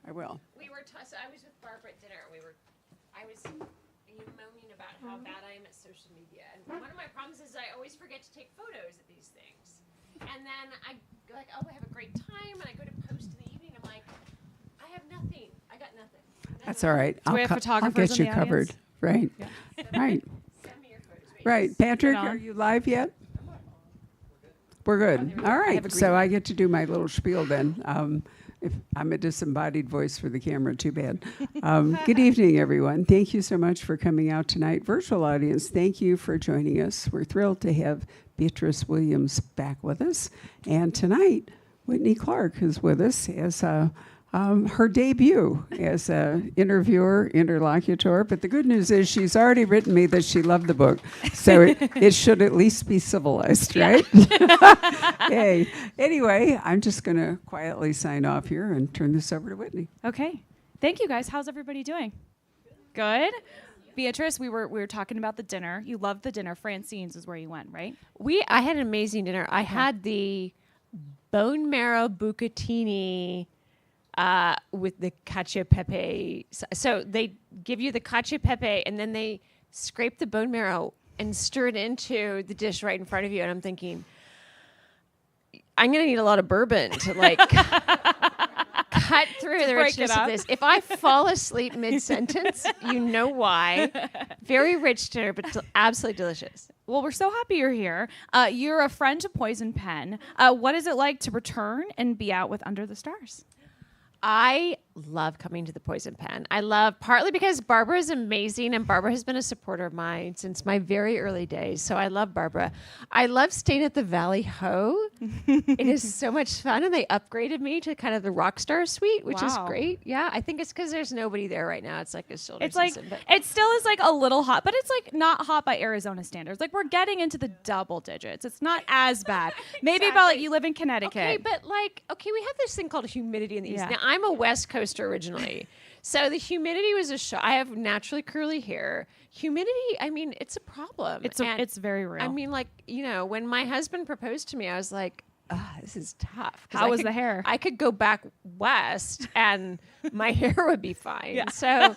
I will. So I was with Barbara at dinner. I was moaning about how bad I am at social media. And one of my problems is I always forget to take photos of these things. And then I go like, oh, I have a great time. And I go to post in the evening. I'm like, I have nothing. I got nothing. That's all right. Do we have I'll photographers get in you the audience? covered. Right. Yeah. Right. Send me your photos. Wait, Right. Patrick, on. are you live yet? We're good. All right. So I get to do my little spiel then. If I'm a disembodied voice for the camera, too bad. Good evening, everyone. Thank you so much for coming out tonight. Virtual audience, thank you for joining us. We're thrilled to have Beatriz Williams back with us. And tonight, Whitney Clark is with us as her debut as an interviewer, interlocutor. But the good news is she's already written me that she loved the book. So it should at least be civilized, right? Yay. Anyway, I'm just going to quietly sign off here and turn this over to Whitney. Okay. Thank you, guys. How's everybody doing? Good. Beatrice, we were talking about the dinner. You loved the dinner. Francine's is where you went, right? I had an amazing dinner. I had the bone marrow bucatini with the cacio e pepe. So they give you the cacio e pepe, and then they scrape the bone marrow and stir it into the dish right in front of you. And I'm thinking, I'm going to need a lot of bourbon to like cut through the richness of this. If I fall asleep mid-sentence, you know why. Very rich dinner, but absolutely delicious. Well, we're so happy you're here. You're a friend to Poison Pen. What is it like to return and be out with Under the Stars? I love coming to the Poison Pen. I love partly because Barbara is amazing, and Barbara has been a supporter of mine since my very early days. So I love Barbara. I love staying at the Valley Ho. It is so much fun, and they upgraded me to kind of the rock star suite, which is great. Yeah, I think it's because there's nobody there right now. It's like a shoulder season. Like it still is like a little hot, but it's like not hot by Arizona standards. Like we're getting into the double digits. It's not as bad. Maybe about like you live in Connecticut. Okay, but we have this thing called humidity in the East. Now I'm a West Coaster originally. So the humidity was a shock. I have naturally curly hair. Humidity, I mean, it's a problem. It's very real. I mean, when my husband proposed to me, I was like, this is tough. How was the hair? I could go back west and my hair would be fine. Yeah. So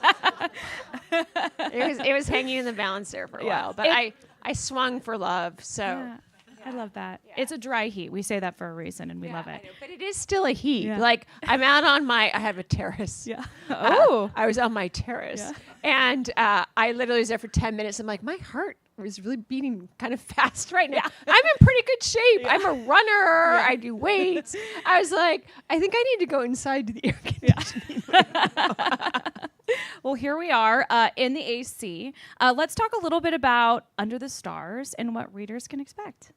it was hanging in the balance there for a while. But I swung for love. So. Yeah. I love that. Yeah. It's a dry heat. We say that for a reason, and we love it. I know, but it is still a heat. Yeah. Like I'm out on I have a terrace. Yeah. I was on my terrace, and I literally was there for 10 minutes. I'm like, my heart was really beating kind of fast right now. Yeah. I'm in pretty good shape. Yeah. I'm a runner. Yeah. I do weights. I was like, I think I need to go inside to the air conditioning. Yeah. Well, here we are in the AC. Let's talk a little bit about Under the Stars and what readers can expect.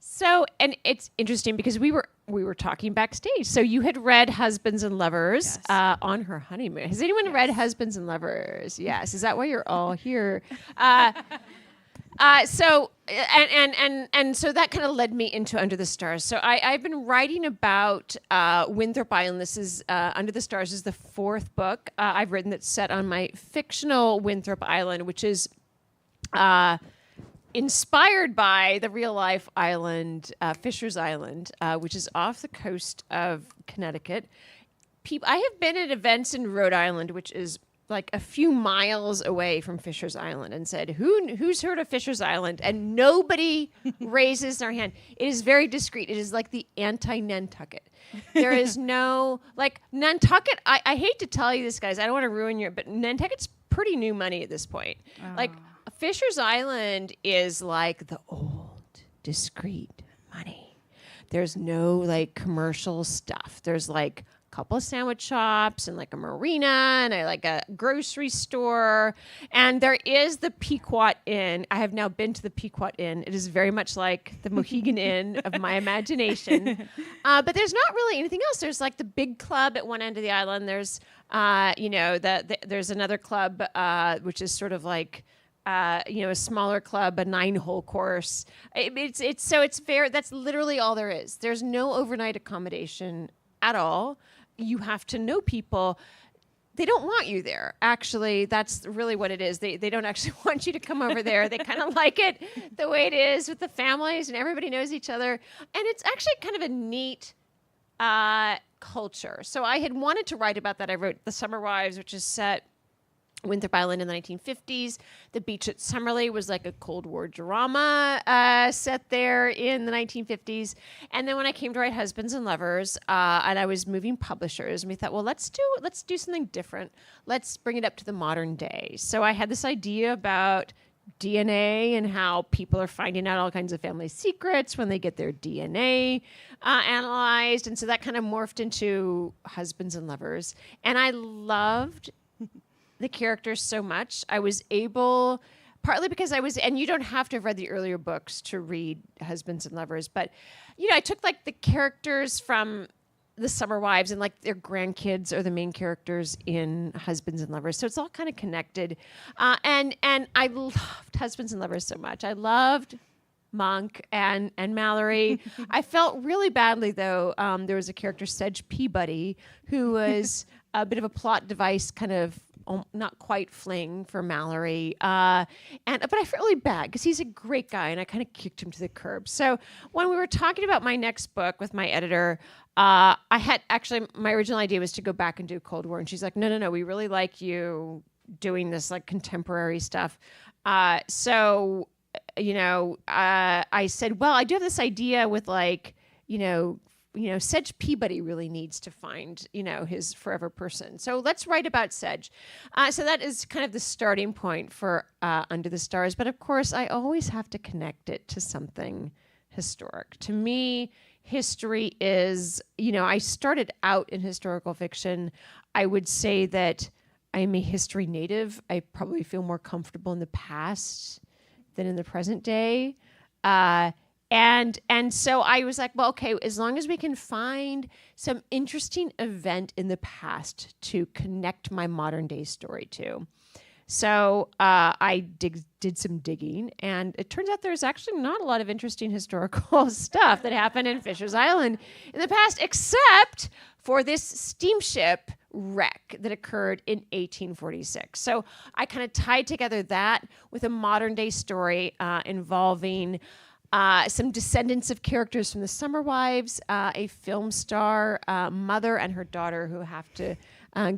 So, and it's interesting because we were talking backstage. So you had read Husbands and Lovers on her honeymoon. Has anyone read Husbands and Lovers? Yes. Is that why you're all here? So that kind of led me into Under the Stars. So I've been writing about Winthrop Island. This is Under the Stars is the fourth book I've written that's set on my fictional Winthrop Island, which is inspired by the real life island, Fisher's Island, which is off the coast of Connecticut. I have been at events in Rhode Island, which is like a few miles away from Fisher's Island, and said, who's heard of Fisher's Island? And nobody raises their hand. It is very discreet. It is like the anti-Nantucket. There is no, Nantucket, I hate to tell you this, guys, I don't want to ruin but Nantucket's pretty new money at this point. Oh. Like, Fisher's Island is like the old, discreet money. There's no, commercial stuff. There's, a couple of sandwich shops and like a marina and a grocery store, and there is the Pequot Inn. I have now been to the Pequot Inn. It is very much like the Mohegan Inn of my imagination, but there's not really anything else. There's the big club at one end of the island. There's there's another club which is sort of a smaller club, a 9-hole course. It's fair. That's literally all there is. There's no overnight accommodation at all. You have to know people. They don't want you there. Actually, that's really what it is. They don't actually want you to come over there. They kind of like it the way it is with the families, and everybody knows each other. And it's actually kind of a neat culture. So I had wanted to write about that. I wrote The Summer Wives, which is set Winthrop Island in the 1950s. The Beach at Summerley was like a Cold War drama set there in the 1950s. And then when I came to write Husbands and Lovers, and I was moving publishers, and we thought, well, let's do something different. Let's bring it up to the modern day. So I had this idea about DNA and how people are finding out all kinds of family secrets when they get their DNA analyzed. And so that kind of morphed into Husbands and Lovers. And I loved the characters so much. I was able, partly because and you don't have to have read the earlier books to read Husbands and Lovers, but, I took like the characters from The Summer Wives and like their grandkids are the main characters in Husbands and Lovers. So it's all kind of connected. And I loved Husbands and Lovers so much. I loved Monk and Mallory. I felt really badly, though. There was a character, Sedge Peabody, who was a bit of a plot device, kind of not quite fling for Mallory. But I felt really bad because he's a great guy and I kind of kicked him to the curb. So when we were talking about my next book with my editor, I had actually, my original idea was to go back and do Cold War. And she's like, no, we really like you doing this like contemporary stuff. I said, well, I do have this idea with like, Sedge Peabody really needs to find, his forever person. So let's write about Sedge. So that is kind of the starting point for Under the Stars. But of course, I always have to connect it to something historic. To me, history is, I started out in historical fiction. I would say that I am a history native. I probably feel more comfortable in the past than in the present day. And so I was like, well, okay, as long as we can find some interesting event in the past to connect my modern day story to. So I did some digging, and it turns out there's actually not a lot of interesting historical stuff that happened in Fisher's Island in the past, except for this steamship wreck that occurred in 1846. So I kind of tied together that with a modern day story involving some descendants of characters from the Summer Wives, a film star mother and her daughter who have to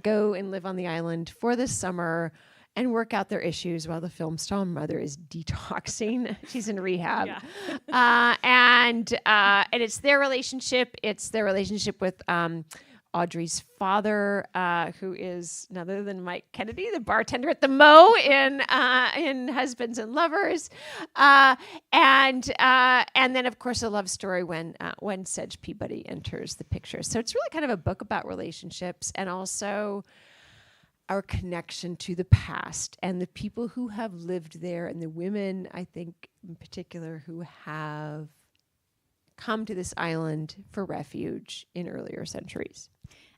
go and live on the island for the summer and work out their issues while the film star mother is detoxing. She's in rehab. Yeah. And it's their relationship. It's their relationship with Audrey's father, who is none other than Mike Kennedy, the bartender at the Mo in Husbands and Lovers, and then of course a love story when Sedge Peabody enters the picture. So it's really kind of a book about relationships and also our connection to the past and the people who have lived there and the women, I think in particular, who have come to this island for refuge in earlier centuries.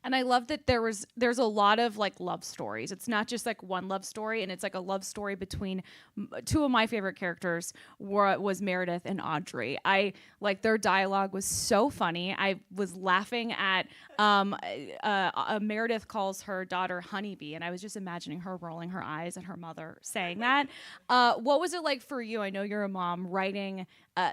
And I love that there's a lot of like love stories. It's not just like one love story, and it's like a love story between two of my favorite characters was Meredith and Audrey. I like their dialogue was so funny. I was laughing at Meredith calls her daughter Honeybee, and I was just imagining her rolling her eyes at her mother saying that. What was it like for you? I know you're a mom, writing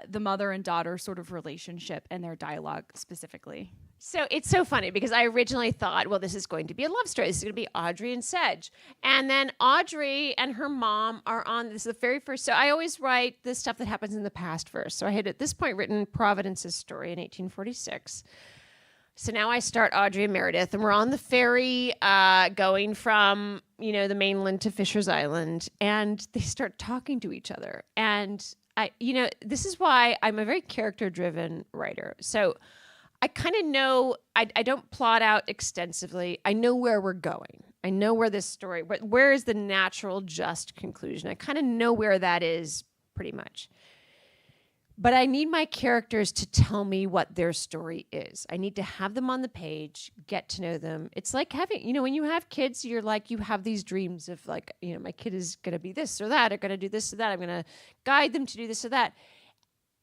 the mother and daughter sort of relationship and their dialogue specifically. So it's so funny because I originally thought, well, this is going to be a love story. This is going to be Audrey and Sedge. And then Audrey and her mom are on, this is the very first, so I always write the stuff that happens in the past first. So I had at this point written Providence's story in 1846. So now I start Audrey and Meredith, and we're on the ferry going from, the mainland to Fisher's Island, and they start talking to each other. And this is why I'm a very character-driven writer. So I kind of know, I don't plot out extensively. I know where we're going. I know where this story, where is the natural, just conclusion. I kind of know where that is pretty much. But I need my characters to tell me what their story is. I need to have them on the page, get to know them. It's like having, when you have kids, you're like, you have these dreams of like, my kid is going to be this or that, or going to do this or that. I'm going to guide them to do this or that.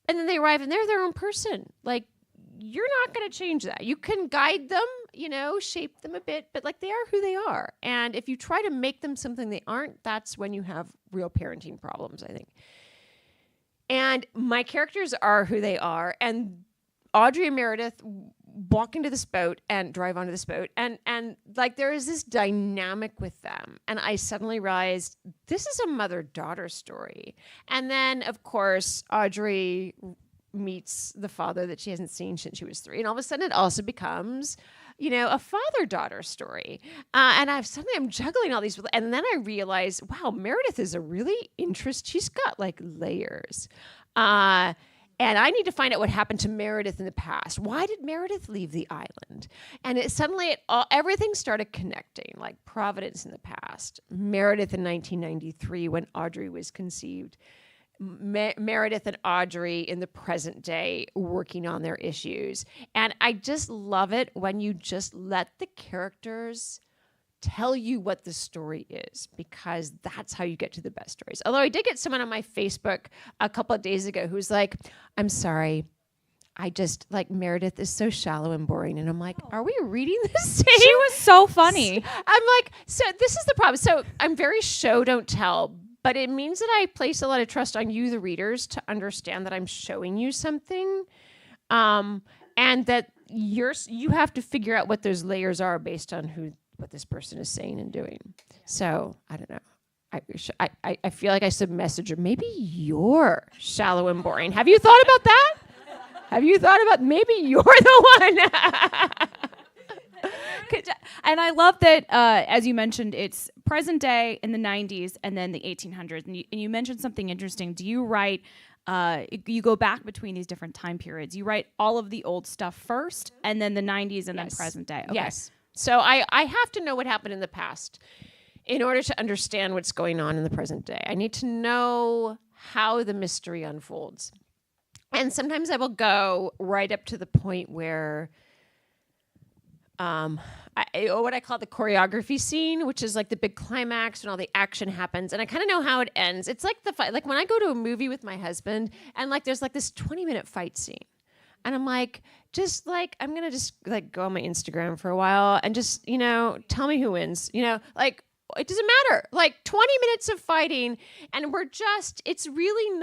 And then they arrive and they're their own person. Like, you're not going to change that. You can guide them, shape them a bit, but like they are who they are. And if you try to make them something they aren't, that's when you have real parenting problems, I think. And my characters are who they are. And Audrey and Meredith walk into this boat and drive onto this boat, and like there is this dynamic with them, and I suddenly realized this is a mother-daughter story. And then of course Audrey meets the father that she hasn't seen since she was 3, and all of a sudden it also becomes, you know, a father-daughter story. And I'm juggling all these, and then I realized, wow, Meredith is a really she's got like layers. And I need to find out what happened to Meredith in the past. Why did Meredith leave the island? And everything started connecting, like Providence in the past, Meredith in 1993 when Audrey was conceived, Meredith and Audrey in the present day working on their issues. And I just love it when you just let the characters tell you what the story is, because that's how you get to the best stories. Although I did get someone on my Facebook a couple of days ago who's like, I'm sorry, I just like Meredith is so shallow and boring. And I'm like, are we reading the same? She was so funny. I'm like, so this is the problem. So I'm very show don't tell, but it means that I place a lot of trust on you, the readers, to understand that I'm showing you something, and that you have to figure out what those layers are based on what this person is saying and doing. So I don't know. I feel like I should message her. Maybe you're shallow and boring. Have you thought about that? Have you thought about maybe you're the one? And I love that, as you mentioned, it's present day in the 90s and then the 1800s. And you mentioned something interesting. Do you write, you go back between these different time periods. You write all of the old stuff first and then the 90s and then present day. Okay. Yes. So I have to know what happened in the past in order to understand what's going on in the present day. I need to know how the mystery unfolds. And sometimes I will go right up to the point where what I call the choreography scene, which is like the big climax when all the action happens. And I kind of know how it ends. It's like the fight. Like when I go to a movie with my husband and like there's like this 20-minute fight scene. And I'm like, I'm going to just like go on my Instagram for a while and just, tell me who wins, like it doesn't matter. Like 20 minutes of fighting and it's really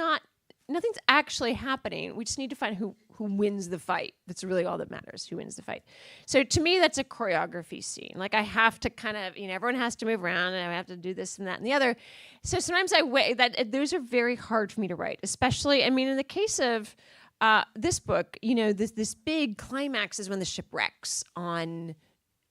nothing's actually happening. We just need to find who wins the fight. That's really all that matters, who wins the fight. So to me, that's a choreography scene. Like I have to kind of, everyone has to move around and I have to do this and that and the other. So sometimes those are very hard for me to write, especially, in the case of this book, this big climax is when the ship wrecks on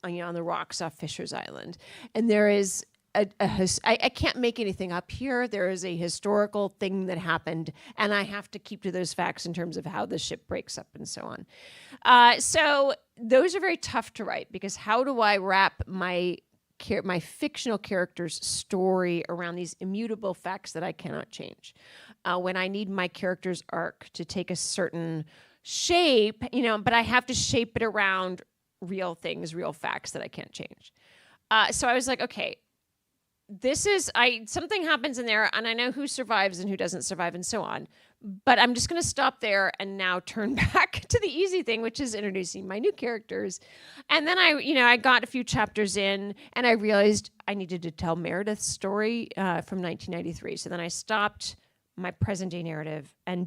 the rocks off Fisher's Island. And there is I can't make anything up here. There is a historical thing that happened, and I have to keep to those facts in terms of how the ship breaks up and so on. So those are very tough to write, because how do I wrap my fictional character's story around these immutable facts that I cannot change? When I need my character's arc to take a certain shape, but I have to shape it around real things, real facts that I can't change. So I was like, okay, something happens in there, and I know who survives and who doesn't survive and so on, but I'm just going to stop there and now turn back to the easy thing, which is introducing my new characters. And then I got a few chapters in and I realized I needed to tell Meredith's story from 1993. So then I stopped my present day narrative and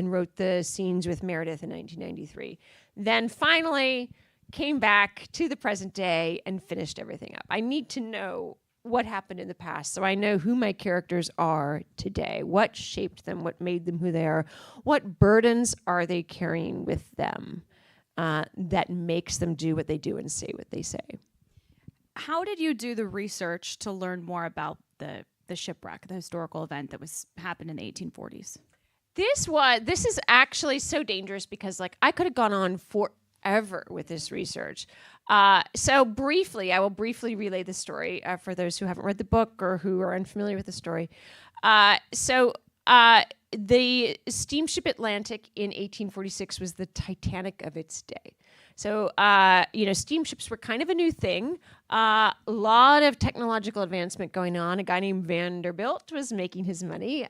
wrote the scenes with Meredith in 1993. Then finally came back to the present day and finished everything up. I need to know what happened in the past, so I know who my characters are today, what shaped them, what made them who they are, what burdens are they carrying with them that makes them do what they do and say what they say. How did you do the research to learn more about the shipwreck, the historical event that happened in the 1840s? This is actually so dangerous, because I could have gone on forever with this research. So briefly, I will briefly relay the story for those who haven't read the book or who are unfamiliar with the story. The steamship Atlantic in 1846 was the Titanic of its day. So, steamships were kind of a new thing. A lot of technological advancement going on. A guy named Vanderbilt was making his money.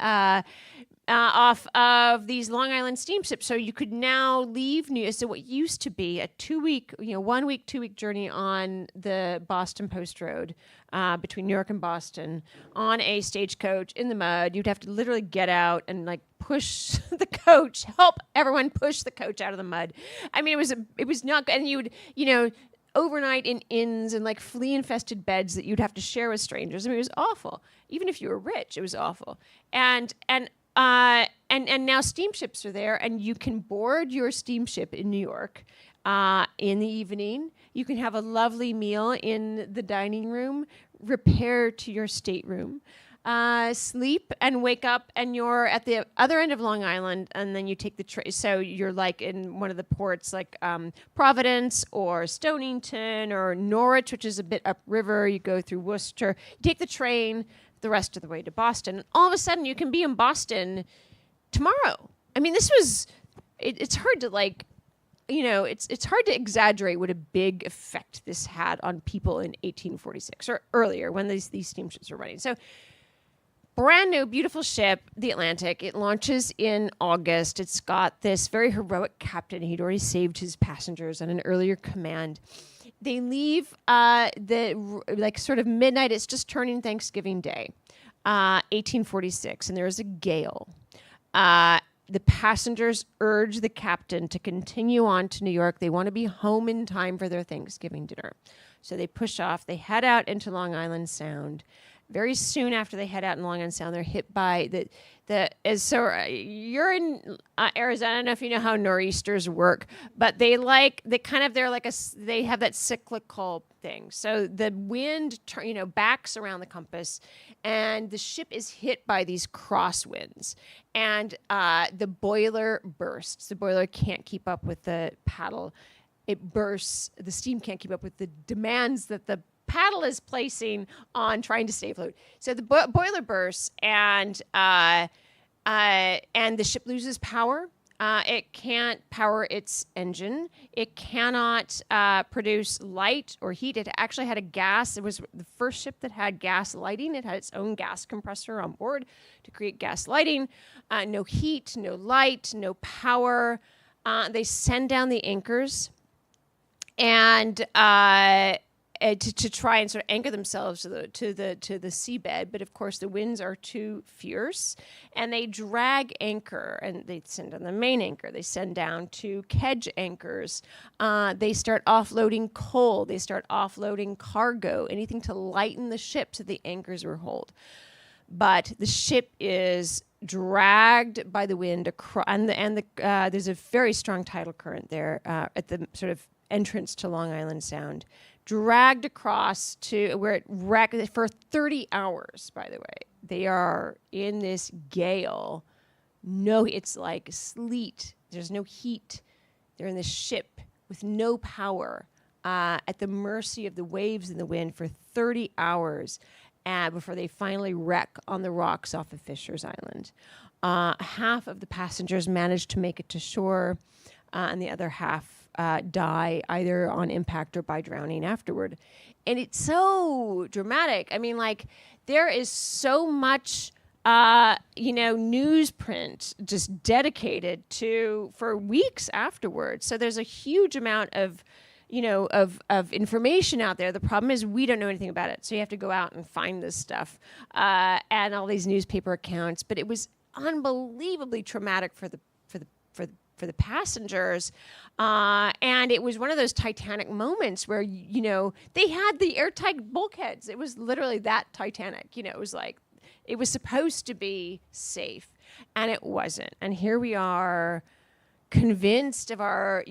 off of these Long Island steamships. So you could now leave so what used to be a 2-week, 1 week, 2 week journey on the Boston Post Road between New York and Boston on a stagecoach in the mud. You'd have to literally get out and like push the coach, help everyone push the coach out of the mud. I mean, it was not, and you would, overnight in inns and like flea-infested beds that you'd have to share with strangers. I mean, it was awful. Even if you were rich, it was awful. And now steamships are there, and you can board your steamship in New York in the evening. You can have a lovely meal in the dining room, repair to your stateroom, sleep and wake up, and you're at the other end of Long Island, and then you take the train. So you're like in one of the ports, like Providence or Stonington or Norwich, which is a bit upriver. You go through Worcester. You take the train the rest of the way to Boston. And all of a sudden, you can be in Boston tomorrow. I mean, this was. It's hard to like. It's hard to exaggerate what a big effect this had on people in 1846 or earlier when these steamships were running. So. Brand new, beautiful ship, the Atlantic. It launches in August. It's got this very heroic captain. He'd already saved his passengers on an earlier command. They leave sort of midnight. It's just turning Thanksgiving Day, 1846, and there is a gale. The passengers urge the captain to continue on to New York. They want to be home in time for their Thanksgiving dinner. So they push off. They head out into Long Island Sound. Very soon after they head out in Long Island Sound, they're hit by you're in Arizona. I don't know if you know how nor'easters work, but they have that cyclical thing. So the wind, backs around the compass, and the ship is hit by these crosswinds, and the boiler bursts. The boiler can't keep up with the paddle. It bursts. The steam can't keep up with the demands that the paddle is placing on trying to stay afloat. So the boiler bursts, and the ship loses power. It can't power its engine. It cannot produce light or heat. It actually had a gas. It was the first ship that had gas lighting. It had its own gas compressor on board to create gas lighting. No heat, no light, no power. They send down the anchors, and to try and sort of anchor themselves to the seabed, but of course the winds are too fierce, and they drag anchor, and they send down the main anchor. They send down 2 kedge anchors. They start offloading coal. They start offloading cargo, anything to lighten the ship so the anchors will hold. But the ship is dragged by the wind across, and there's a very strong tidal current there at the sort of entrance to Long Island Sound. Dragged across to where it wrecked for 30 hours, by the way. They are in this gale. It's like sleet. There's no heat. They're in this ship with no power at the mercy of the waves and the wind for 30 hours before they finally wreck on the rocks off of Fisher's Island. Half of the passengers managed to make it to shore, and the other half die either on impact or by drowning afterward. And it's so dramatic. I mean, like, there is so much, newsprint just dedicated for weeks afterwards. So there's a huge amount of information out there. The problem is we don't know anything about it. So you have to go out and find this stuff and all these newspaper accounts. But it was unbelievably traumatic for the passengers, and it was one of those Titanic moments where they had the airtight bulkheads. It was literally that Titanic. It was like it was supposed to be safe, and it wasn't. And here we are, convinced of our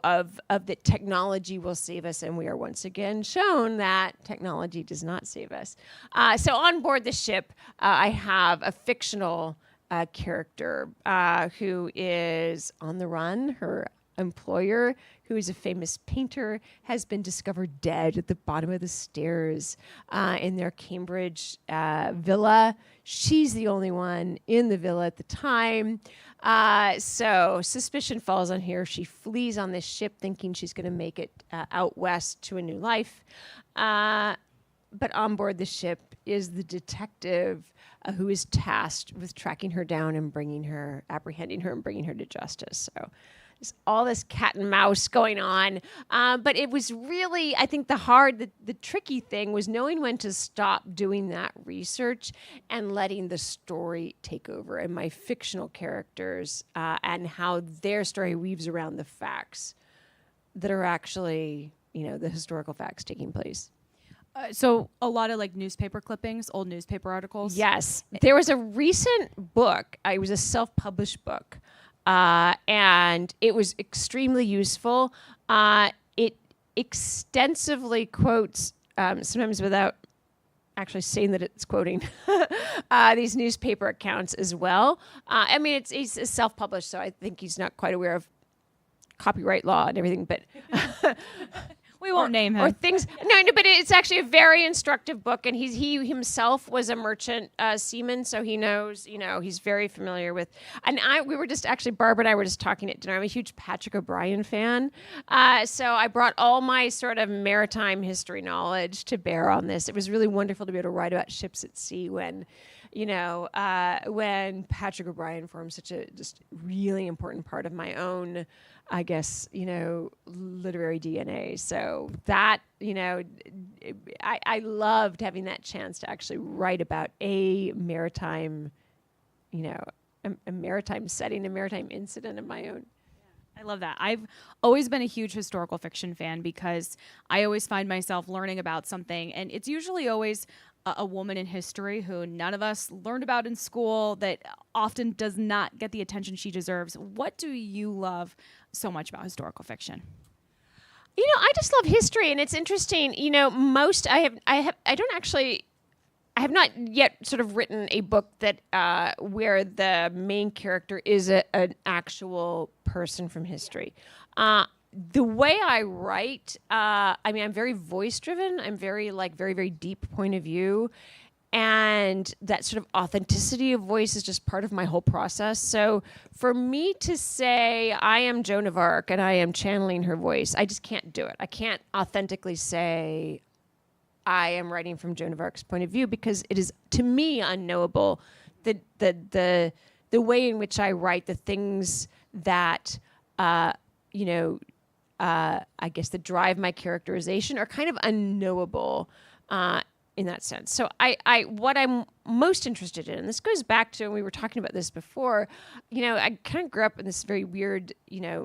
of that technology will save us, and we are once again shown that technology does not save us. So on board the ship, I have a fictional character who is on the run. Her employer, who is a famous painter, has been discovered dead at the bottom of the stairs in their Cambridge villa. She's the only one in the villa at the time. So suspicion falls on her. She flees on this ship thinking she's going to make it out west to a new life. but on board the ship is the detective who is tasked with tracking her down and apprehending her and bringing her to justice. So there's all this cat and mouse going on. But it was really, I think the tricky thing was knowing when to stop doing that research and letting the story take over and my fictional characters and how their story weaves around the facts that are actually, the historical facts taking place. So a lot of like newspaper clippings, old newspaper articles. Yes. There was a recent book. It was a self-published book. And it was extremely useful. It extensively quotes, sometimes without actually saying that it's quoting, these newspaper accounts as well. I mean, he's self-published, so I think he's not quite aware of copyright law and everything, but... We won't name him. Or things. No, but it's actually a very instructive book, and he himself was a merchant seaman, so he knows. He's very familiar with. And we were just actually Barbara and I were just talking at dinner. I'm a huge Patrick O'Brien fan, so I brought all my sort of maritime history knowledge to bear on this. It was really wonderful to be able to write about ships at sea when Patrick O'Brien formed such a just really important part of my own, I guess, literary DNA. So that, I loved having that chance to actually write about a maritime, a maritime setting, a maritime incident of my own. I love that. I've always been a huge historical fiction fan because I always find myself learning about something, and it's usually always a woman in history who none of us learned about in school that often does not get the attention she deserves. What do you love so much about historical fiction? I just love history, and it's interesting. I have not yet sort of written a book that where the main character is an actual person from history. The way I write, I'm very voice driven. I'm very very deep point of view. And that sort of authenticity of voice is just part of my whole process. So for me to say I am Joan of Arc and I am channeling her voice, I just can't do it. I can't authentically say I am writing from Joan of Arc's point of view because it is, to me, unknowable. The way in which I write, the things that, I guess that drive my characterization are kind of unknowable in that sense. So what I'm most interested in, and this goes back to, and we were talking about this before, I kind of grew up in this very weird,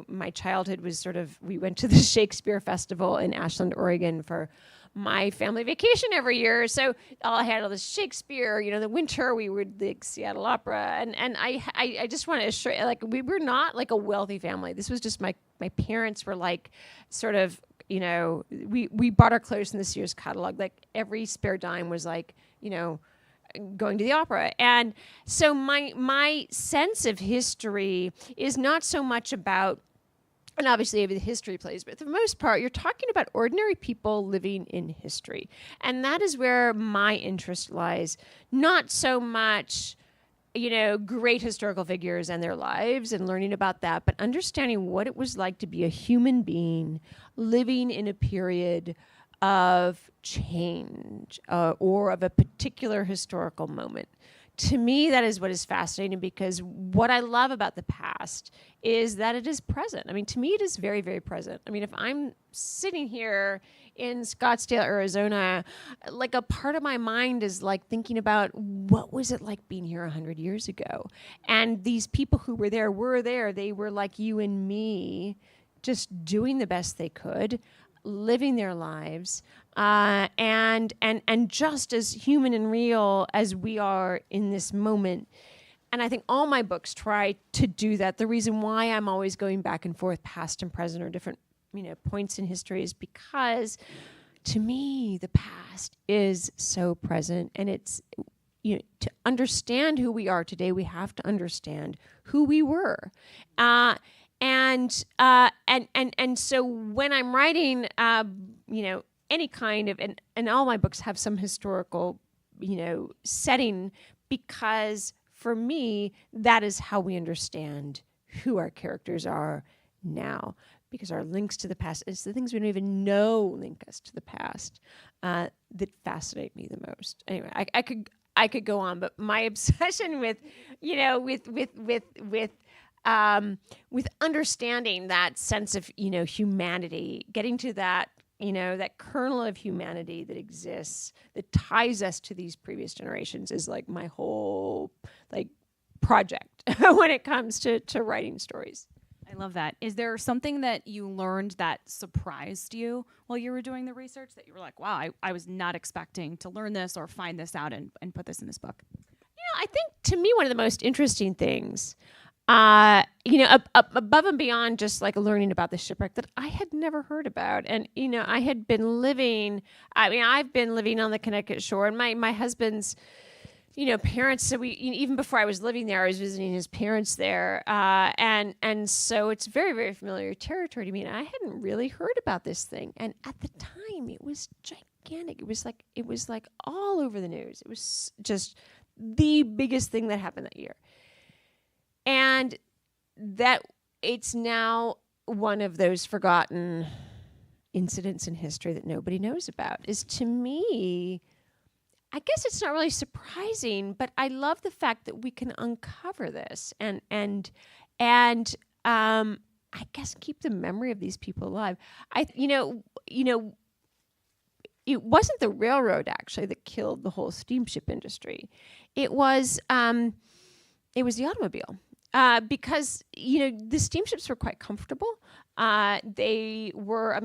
my childhood was sort of, we went to the Shakespeare Festival in Ashland, Oregon for my family vacation every year. So I had all this Shakespeare, the winter we would the Seattle Opera. And I just want to assure, we were not like a wealthy family. This was just my parents were like sort of, we bought our clothes in the Sears catalog. Like every spare dime was like, going to the opera. And so my sense of history is not so much about, and obviously the history plays, but for the most part, you're talking about ordinary people living in history. And that is where my interest lies. Not so much, great historical figures and their lives and learning about that, but understanding what it was like to be a human being living in a period of change or of a particular historical moment. To me, that is what is fascinating, because what I love about the past is that it is present. I mean, to me, it is very, very present. I mean, if I'm sitting here in Scottsdale, Arizona, like a part of my mind is like thinking about what was it like being here 100 years ago? And these people who were there. They were like you and me, just doing the best they could, living their lives, and just as human and real as we are in this moment. And I think all my books try to do that. The reason why I'm always going back and forth, past and present, or different, points in history, is because to me, the past is so present, and it's, to understand who we are today, we have to understand who we were. And so when I'm writing, any kind of, and all my books have some historical, setting, because for me, that is how we understand who our characters are now. because our links to the past, it's the things we don't even know link us to the past, that fascinate me the most. Anyway, I could go on, but my obsession with, with understanding that sense of, humanity, getting to that, that kernel of humanity that exists, that ties us to these previous generations, is like my whole project when it comes to writing stories. I love that. Is there something that you learned that surprised you while you were doing the research that you were like, wow, I was not expecting to learn this or find this out and put this in this book? I think to me, one of the most interesting things, above and beyond just like learning about the shipwreck that I had never heard about. And, I had been living, I've been living on the Connecticut shore, and my husband's, parents. So even before I was living there, I was visiting his parents there. And so it's very, very familiar territory to me. And I hadn't really heard about this thing. And at the time it was gigantic. It was like all over the news. It was just the biggest thing that happened that year. And that it's now one of those forgotten incidents in history that nobody knows about is, to me, I guess it's not really surprising, but I love the fact that we can uncover this and I guess keep the memory of these people alive. It wasn't the railroad actually that killed the whole steamship industry. It was the automobile. Because, the steamships were quite comfortable. They were,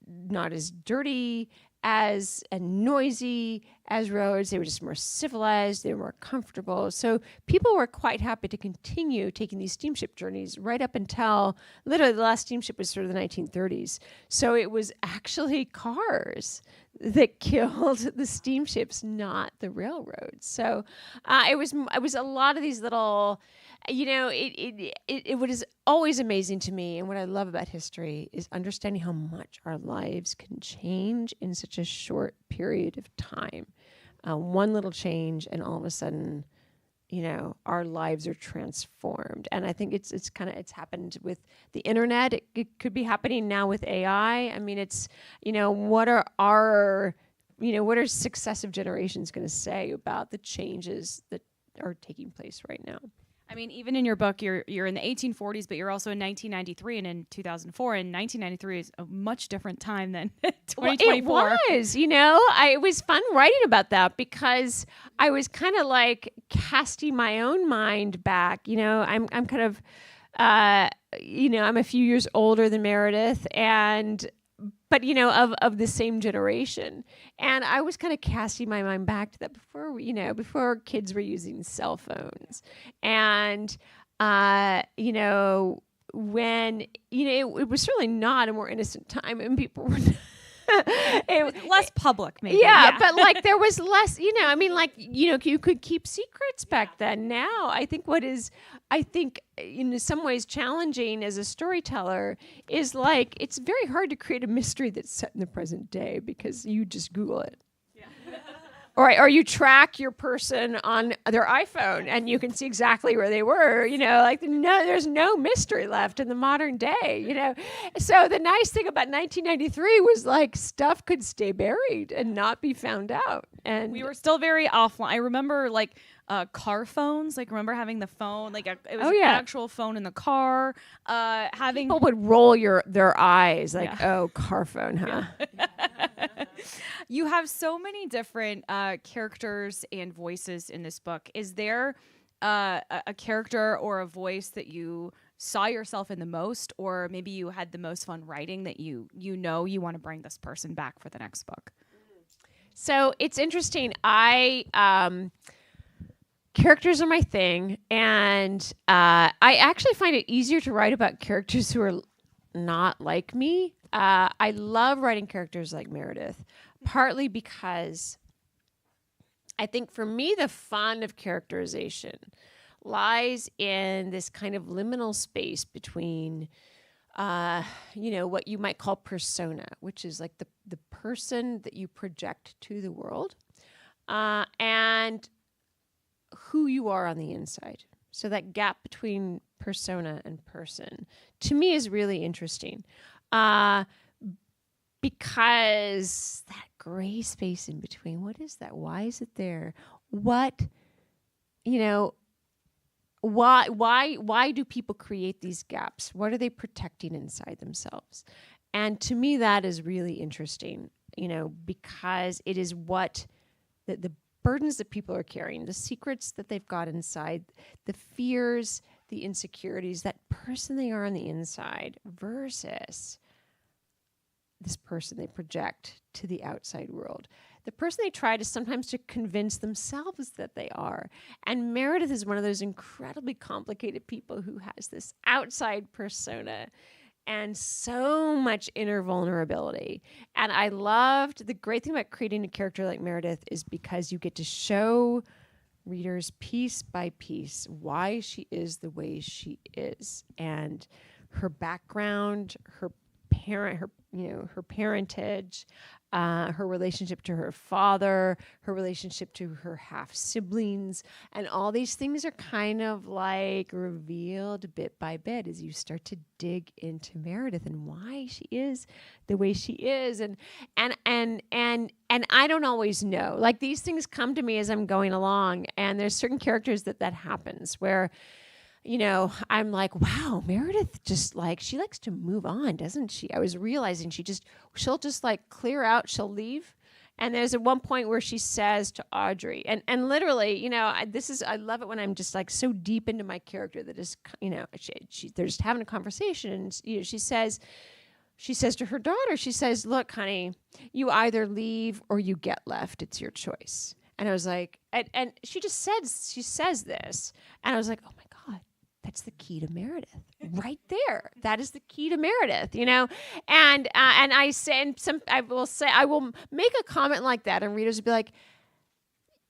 not as dirty and noisy as roads. They were just more civilized. They were more comfortable. So people were quite happy to continue taking these steamship journeys right up until literally the last steamship was sort of the 1930s. So it was actually cars that killed the steamships, not the railroads. So it was a lot of these little, it was always amazing to me. And what I love about history is understanding how much our lives can change in such a short period of time. One little change, and all of a sudden, our lives are transformed. And I think it's happened with the internet. It could be happening now with AI. It's, what are successive generations going to say about the changes that are taking place right now? Even in your book, you're in the 1840s, but you're also in 1993 and in 2004. And 1993 is a much different time than 2024. Well, it was, it was fun writing about that because I was kind of like casting my own mind back. I'm kind of, I'm a few years older than Meredith, but of the same generation. And I was kind of casting my mind back to that before kids were using cell phones. And, when, it was certainly not a more innocent time, and people were it was less public, maybe. Yeah, but there was less, you could keep secrets back then. Now, I think in some ways challenging as a storyteller is it's very hard to create a mystery that's set in the present day because you just Google it. Or you track your person on their iPhone and you can see exactly where they were, there's no mystery left in the modern day, So the nice thing about 1993 was stuff could stay buried and not be found out. And we were still very offline. I remember car phones, remember having the phone, it was an actual phone in the car, having people would roll their eyes oh, car phone, huh? Yeah. You have so many different characters and voices in this book. Is there a character or a voice that you saw yourself in the most, or maybe you had the most fun writing that you want to bring this person back for the next book? So it's interesting. Characters are my thing, and I actually find it easier to write about characters who are not like me. I love writing characters like Meredith, partly because I think for me the fun of characterization lies in this kind of liminal space between, what you might call persona, which is the person that you project to the world, and who you are on the inside. So that gap between persona and person, to me, is really interesting. Because that gray space in between, what is that? Why is it there? What, why do people create these gaps? What are they protecting inside themselves? And to me, that is really interesting, because it is what the burdens that people are carrying, the secrets that they've got inside, the fears, the insecurities, that person they are on the inside versus this person they project to the outside world. The person they try to sometimes to convince themselves that they are. And Meredith is one of those incredibly complicated people who has this outside persona and so much inner vulnerability. And I loved, the great thing about creating a character like Meredith is because you get to show readers piece by piece why she is the way she is, and her background, her parentage, her relationship to her father, her relationship to her half siblings, and all these things are kind of like revealed bit by bit as you start to dig into Meredith and why she is the way she is. And I don't always know. Like, these things come to me as I'm going along, and there's certain characters that happens where, I'm like, wow, Meredith just she likes to move on, doesn't she? I was realizing she'll just clear out, she'll leave. And there's at one point where she says to Audrey, and literally, I love it when I'm just so deep into my character that is, they're just having a conversation. And, she says to her daughter, she says, look, honey, you either leave or you get left. It's your choice. And I was like, and she says this. And I was like, oh my God. That's the key to Meredith, right there. That is the key to Meredith, And I will make a comment like that, and readers will be like,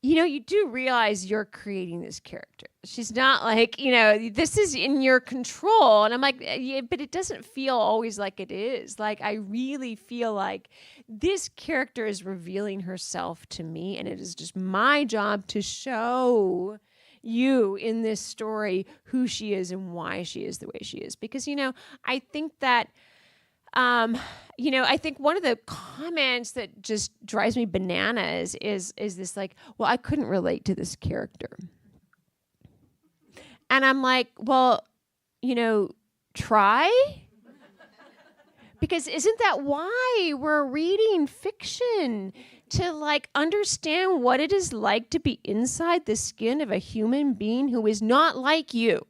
you do realize you're creating this character. She's not this is in your control. And I'm like, yeah, but it doesn't feel always like it is. I really feel like this character is revealing herself to me, and it is just my job to show you in this story who she is and why she is the way she is. Because, I think that, I think one of the comments that just drives me bananas is this well, I couldn't relate to this character. And I'm like, well, try. Because isn't that why we're reading fiction? To understand what it is like to be inside the skin of a human being who is not like you.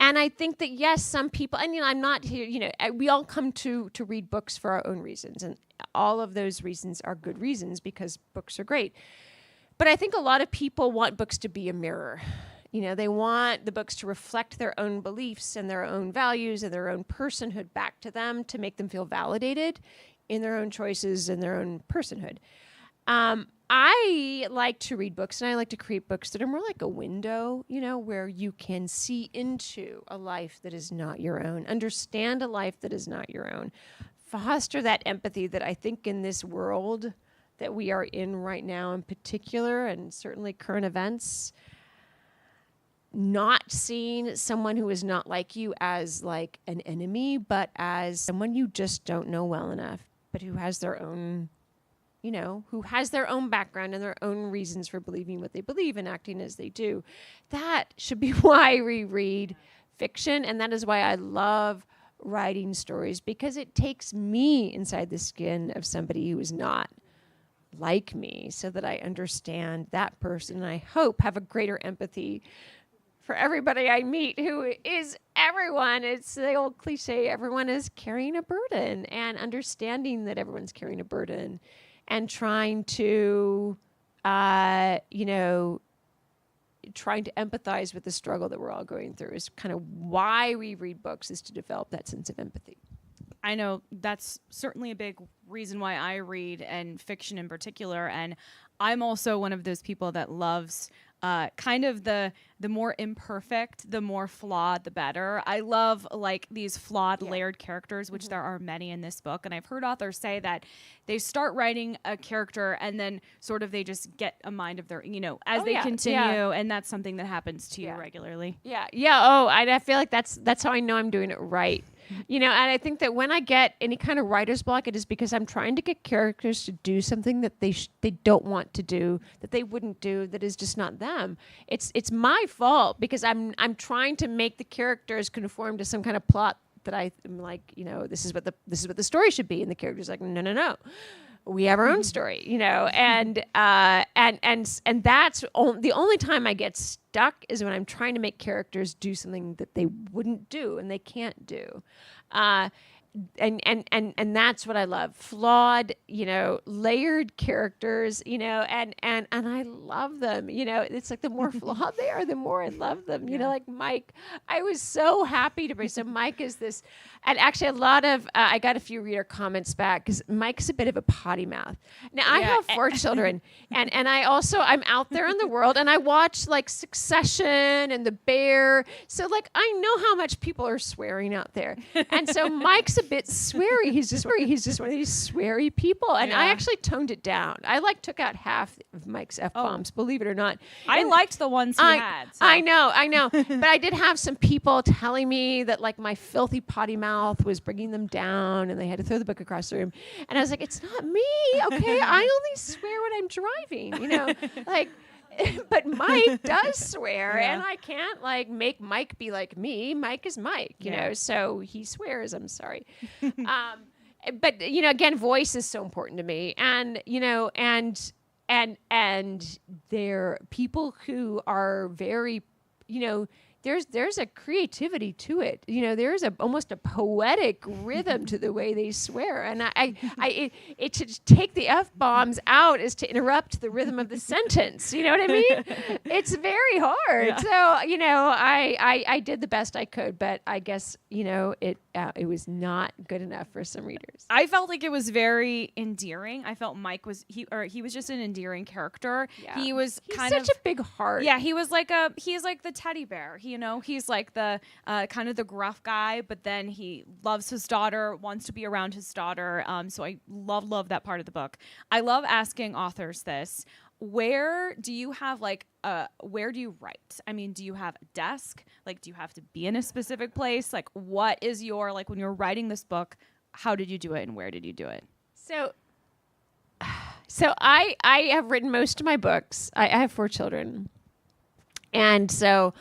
And I think that, yes, some people, and I'm not here, we all come to read books for our own reasons. And all of those reasons are good reasons because books are great. But I think a lot of people want books to be a mirror. They want the books to reflect their own beliefs and their own values and their own personhood back to them to make them feel validated in their own choices and their own personhood. I like to read books, and I like to create books that are more like a window, where you can see into a life that is not your own, understand a life that is not your own, foster that empathy that I think in this world that we are in right now in particular, and certainly current events, not seeing someone who is not like you as an enemy, but as someone you just don't know well enough, but who has their own, who has their own background and their own reasons for believing what they believe and acting as they do. That should be why we read fiction, and that is why I love writing stories, because it takes me inside the skin of somebody who is not like me so that I understand that person, and I hope have a greater empathy for everybody I meet who is everyone. It's the old cliche, everyone is carrying a burden, and understanding that everyone's carrying a burden and trying to, trying to empathize with the struggle that we're all going through is kind of why we read books, is to develop that sense of empathy. I know that's certainly a big reason why I read, and fiction in particular. And I'm also one of those people that loves kind of the the more imperfect, the more flawed, the better. I love like these flawed, layered characters, which there are many in this book. And I've heard authors say that they start writing a character and then sort of they just get a mind of their, as they continue. And that's something that happens to you regularly. Yeah. Oh, I feel like that's how I know I'm doing it right. And I think that when I get any kind of writer's block, it is because I'm trying to get characters to do something that they don't want to do, that they wouldn't do, that is just not them. It's my fault because I'm trying to make the characters conform to some kind of plot that I am like, this is what the story should be, and the character's like, no. We have our own story, and that's the only time I get stuck is when I'm trying to make characters do something that they wouldn't do and they can't do. And that's what I love. Flawed, layered characters, and I love them. It's like the more flawed they are, the more I love them. Like Mike, I was so happy to bring. So Mike is this, and actually a lot of, I got a few reader comments back because Mike's a bit of a potty mouth. Now I have 4 children, and I'm out there in the world and I watch like Succession and The Bear. So like I know how much people are swearing out there. And so Mike's a bit sweary. He's just one of these sweary people. And I actually toned it down. I took out half of Mike's F-bombs, believe it or not. I liked the ones he had. So. I know. But I did have some people telling me that like my filthy potty mouth was bringing them down and they had to throw the book across the room. And I was like, it's not me, okay? I only swear when I'm driving, like... But Mike does swear, and I can't like make Mike be like me. Mike is Mike, you know, so he swears. I'm sorry. But again, voice is so important to me, and and there are people who are very, there's a creativity to it. There's almost a poetic rhythm to the way they swear. And it to take the F-bombs out is to interrupt the rhythm of the sentence. You know what I mean? It's very hard. Yeah. So, I did the best I could, but I guess, it was not good enough for some readers. I felt like it was very endearing. I felt Mike was he was just an endearing character. Yeah. He's such a big heart. Yeah, he's like the teddy bear. He's like the kind of the gruff guy, but then he loves his daughter, wants to be around his daughter. So I love that part of the book. I love asking authors this. Where do you have where do you write? I mean, do you have a desk? Like, do you have to be in a specific place? Like, what is your, when you're writing this book, how did you do it and where did you do it? So I have written most of my books. I have 4 children. And so,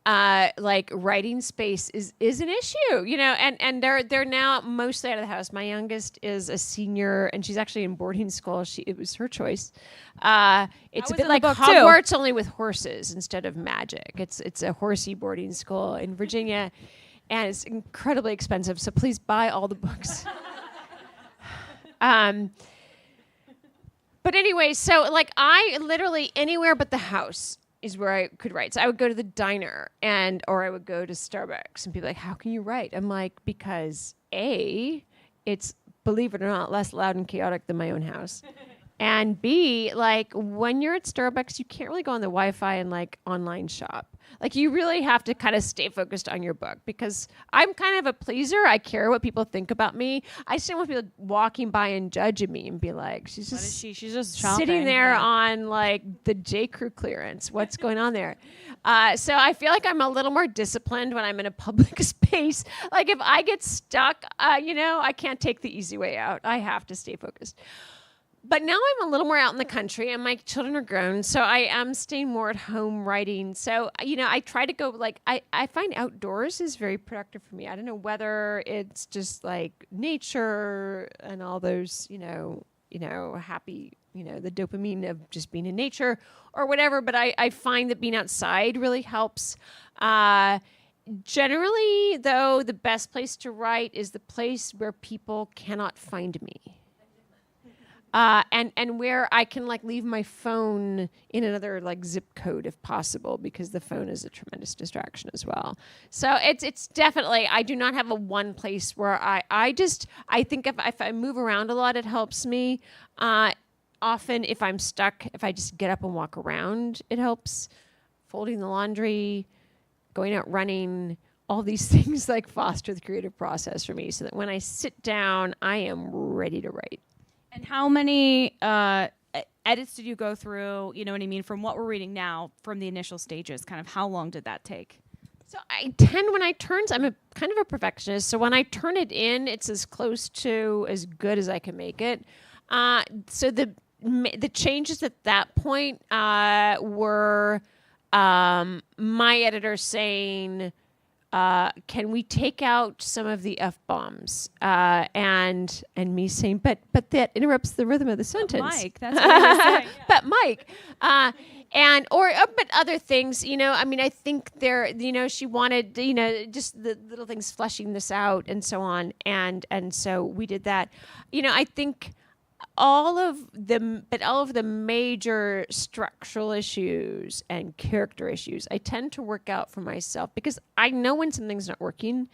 writing space is an issue, and they're now mostly out of the house. My youngest is a senior and she's actually in boarding school. It was her choice. It's a bit like Hogwarts too. Only with horses instead of magic. It's a horsey boarding school in Virginia and it's incredibly expensive. So please buy all the books. But anyway, so I literally anywhere but the house is where I could write. So I would go to the diner or I would go to Starbucks and people like, how can you write? I'm like, because A, it's, believe it or not, less loud and chaotic than my own house. And B, when you're at Starbucks, you can't really go on the Wi-Fi and online shop. You really have to kind of stay focused on your book because I'm kind of a pleaser. I care what people think about me. I just don't want people walking by and judging me and be like, she's just shopping, sitting there on the J. Crew clearance. What's going on there? So I feel like I'm a little more disciplined when I'm in a public space. If I get stuck, I can't take the easy way out. I have to stay focused. But now I'm a little more out in the country and my children are grown, so I am staying more at home writing. So, I try to go I find outdoors is very productive for me. I don't know whether it's just nature and all those, happy, the dopamine of just being in nature or whatever. But I find that being outside really helps. Generally, though, the best place to write is the place where people cannot find me. And where I can leave my phone in another zip code if possible, because the phone is a tremendous distraction as well. So it's definitely, I do not have a one place where I think if I move around a lot, it helps me. Often if I'm stuck, if I just get up and walk around, it helps. folding the laundry, going out running, all these things like foster the creative process for me so that when I sit down, I am ready to write. And how many edits did you go through? You know what I mean? From what we're reading now, from the initial stages, kind of how long did that take? So I tend, when I turn, I'm a kind of a perfectionist. So when I turn it in, it's as close to as good as I can make it. So the changes at that point were my editor saying, can we take out some of the F-bombs? And me saying, but that interrupts the rhythm of the sentence. Mike, that's what I was saying. Yeah. But Mike, but other things, you know, I mean, I think there, you know, she wanted, you know, just the little things fleshing this out and so on. And so we did that. You know, I think all of the major structural issues and character issues, I tend to work out for myself because I know when something's not working,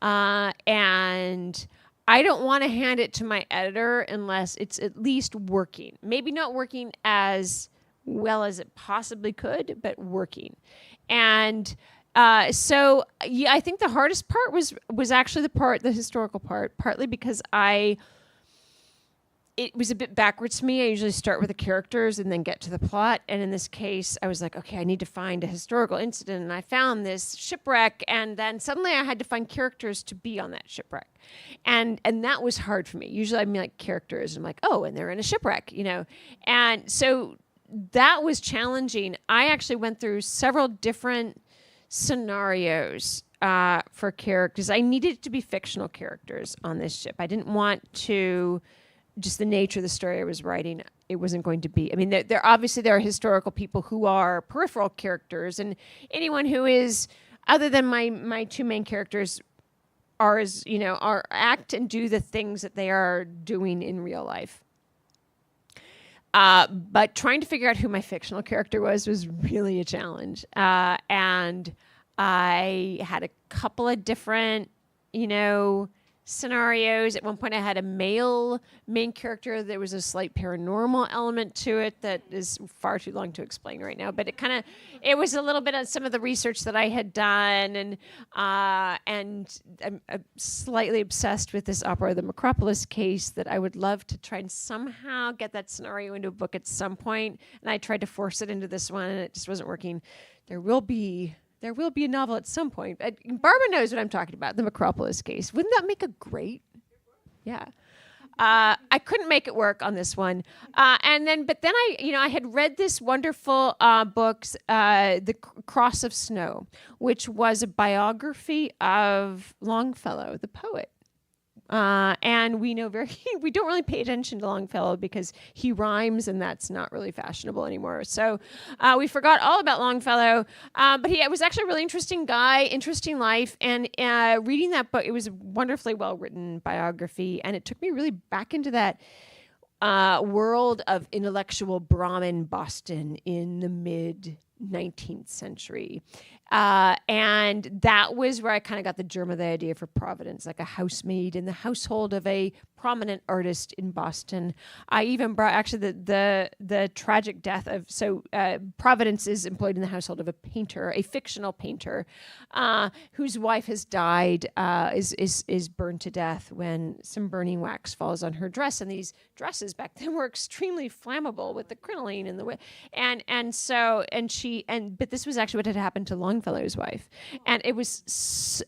and I don't want to hand it to my editor unless it's at least working. Maybe not working as well as it possibly could, but working. And so yeah, I think the hardest part was actually the historical part, partly because it was a bit backwards to me. I usually start with the characters and then get to the plot. And in this case, I was like, okay, I need to find a historical incident. And I found this shipwreck. And then suddenly I had to find characters to be on that shipwreck. And that was hard for me. Usually I'm like characters. And I'm like, oh, and they're in a shipwreck, you know. And so that was challenging. I actually went through several different scenarios for characters. I needed it to be fictional characters on this ship. I didn't want to... just the nature of the story I was writing, it wasn't going to be. I mean, there are historical people who are peripheral characters, and anyone who is, other than my two main characters, are act and do the things that they are doing in real life. But trying to figure out who my fictional character was really a challenge, and I had a couple of different, scenarios. At one point I had a male main character. There was a slight paranormal element to it that is far too long to explain right now, but it was a little bit of some of the research that I had done, and I'm slightly obsessed with this opera, the Macropolis case, that I would love to try and somehow get that scenario into a book at some point, and I tried to force it into this one and it just wasn't working. There will be a novel at some point. Barbara knows what I'm talking about, the Macropolis case. Wouldn't that make a great? Yeah. I couldn't make it work on this one. But then I had read this wonderful book, The Cross of Snow, which was a biography of Longfellow, the poet. And we don't really pay attention to Longfellow because he rhymes and that's not really fashionable anymore. So we forgot all about Longfellow. But he was actually a really interesting guy, interesting life. And reading that book, it was a wonderfully well-written biography. And it took me really back into that world of intellectual Brahmin Boston in the mid-19th century. And that was where I kind of got the germ of the idea for Providence, like a housemaid in the household of a prominent artist in Boston. I even brought actually the tragic death of, Providence is employed in the household of a painter, a fictional painter, whose wife has died, is burned to death when some burning wax falls on her dress. And these dresses back then were extremely flammable with the crinoline and but this was actually what had happened to Longfellow's wife. And it was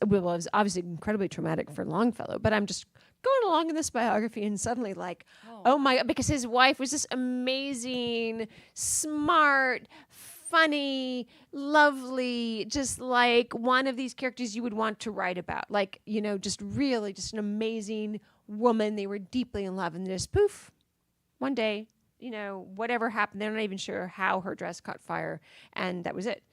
obviously incredibly traumatic for Longfellow, but I'm just going along in this biography and suddenly like, oh my God, because his wife was this amazing, smart, funny, lovely, just like one of these characters you would want to write about. Like, just really just an amazing woman. They were deeply in love and just poof, one day, whatever happened, they're not even sure how her dress caught fire, and that was it.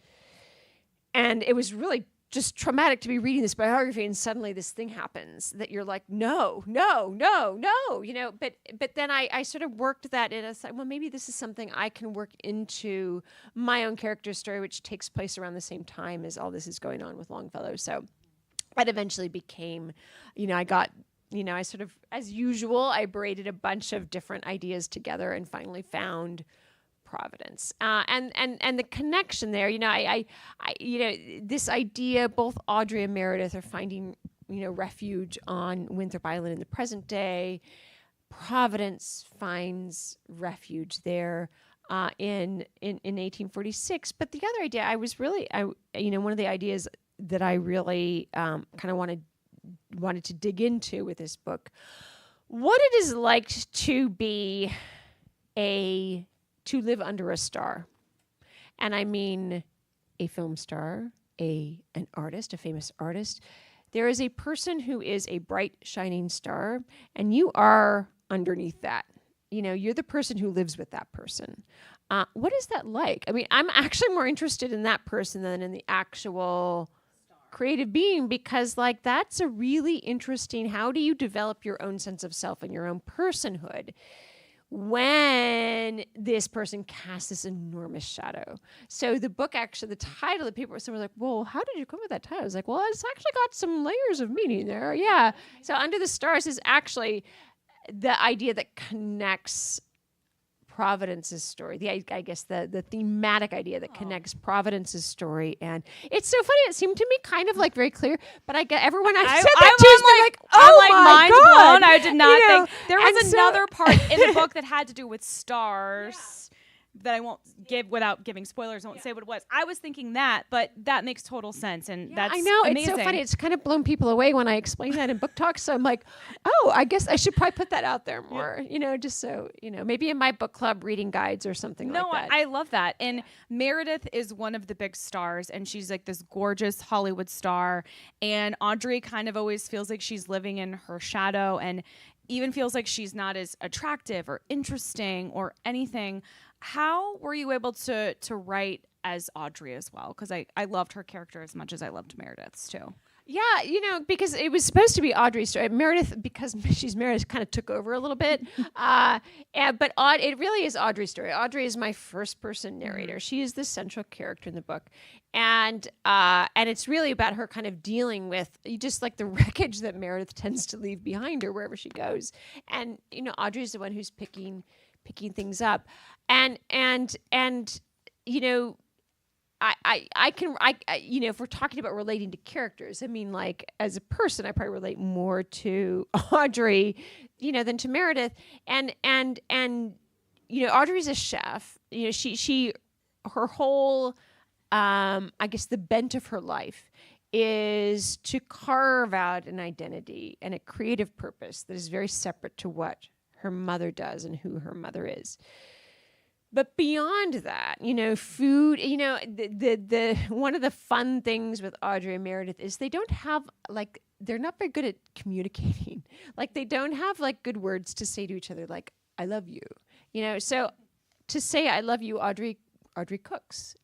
And it was really just traumatic to be reading this biography and suddenly this thing happens that you're like, no, but then I sort of worked that in. I thought, well, maybe this is something I can work into my own character story, which takes place around the same time as all this is going on with Longfellow. So that eventually became, I sort of, as usual, I braided a bunch of different ideas together and finally found Providence, and the connection there. I this idea, both Audrey and Meredith are finding refuge on Winthrop Island in the present day. Providence finds refuge there in 1846. But the other idea, one of the ideas that I really kind of wanted to dig into with this book, what it is like to live under a star. And I mean a film star, an artist, a famous artist. There is a person who is a bright, shining star, and you are underneath that. You're the person who lives with that person. What is that like? I mean, I'm actually more interested in that person than in the actual creative being, because that's a really interesting, how do you develop your own sense of self and your own personhood when this person casts this enormous shadow? So the book, actually, the title, the people were like, well, how did you come up with that title? I was like, well, it's actually got some layers of meaning there. Yeah. So Under the Stars is actually the idea that connects Providence's story. I guess the thematic idea that connects Providence's story. And it's so funny. It seemed to me kind of very clear, but I get everyone I said that to is like, oh I'm my mind God. blown. I did not think there was and another part in the book that had to do with stars. That I won't give without giving spoilers. I won't say what it was. I was thinking that, but that makes total sense, and that's I know amazing. It's so funny. It's kind of blown people away when I explain that in book talks. So I'm like, oh, I guess I should probably put that out there more. Just so maybe in my book club reading guides or something like that. No, I love that. And Meredith is one of the big stars, and she's like this gorgeous Hollywood star. And Audrey kind of always feels like she's living in her shadow, and even feels like she's not as attractive or interesting or anything. How were you able to write as Audrey as well? Because I loved her character as much as I loved Meredith's too. Yeah, because it was supposed to be Audrey's story. Meredith, because she's Meredith, kind of took over a little bit. But it really is Audrey's story. Audrey is my first-person narrator. She is the central character in the book. And it's really about her kind of dealing with just the wreckage that Meredith tends to leave behind her wherever she goes. And, Audrey's the one who's picking things up. And I can if we're talking about relating to characters, I mean, as a person, I probably relate more to Audrey, than to Meredith. And Audrey's a chef. Her whole, I guess the bent of her life is to carve out an identity and a creative purpose that is very separate to what her mother does and who her mother is. But beyond that, food, the one of the fun things with Audrey and Meredith is they don't have they're not very good at communicating. They don't have good words to say to each other, I love you. So to say I love you, Audrey cooks,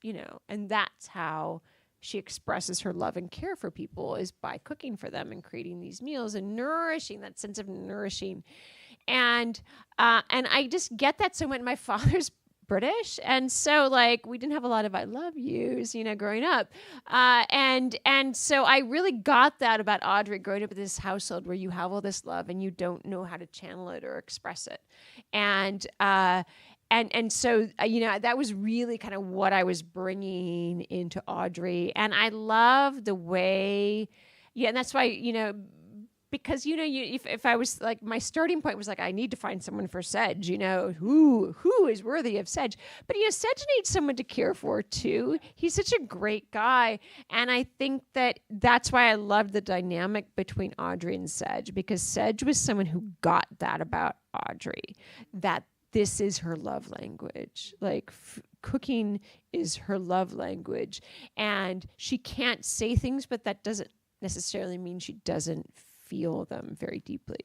and that's how she expresses her love and care for people, is by cooking for them and creating these meals and nourishing, that sense of nourishing. And I just get that so much. My father's British, and so we didn't have a lot of I love yous, growing up, and so I really got that about Audrey growing up in this household where you have all this love and you don't know how to channel it or express it, and so that was really kind of what I was bringing into Audrey, and I love the way, and that's why because if I was my starting point was I need to find someone for Sedge, who is worthy of Sedge, but Sedge needs someone to care for too. He's such a great guy, and I think that's why I loved the dynamic between Audrey and Sedge, because Sedge was someone who got that about Audrey, that this is her love language. Cooking is her love language, and she can't say things, but that doesn't necessarily mean she doesn't feel them very deeply.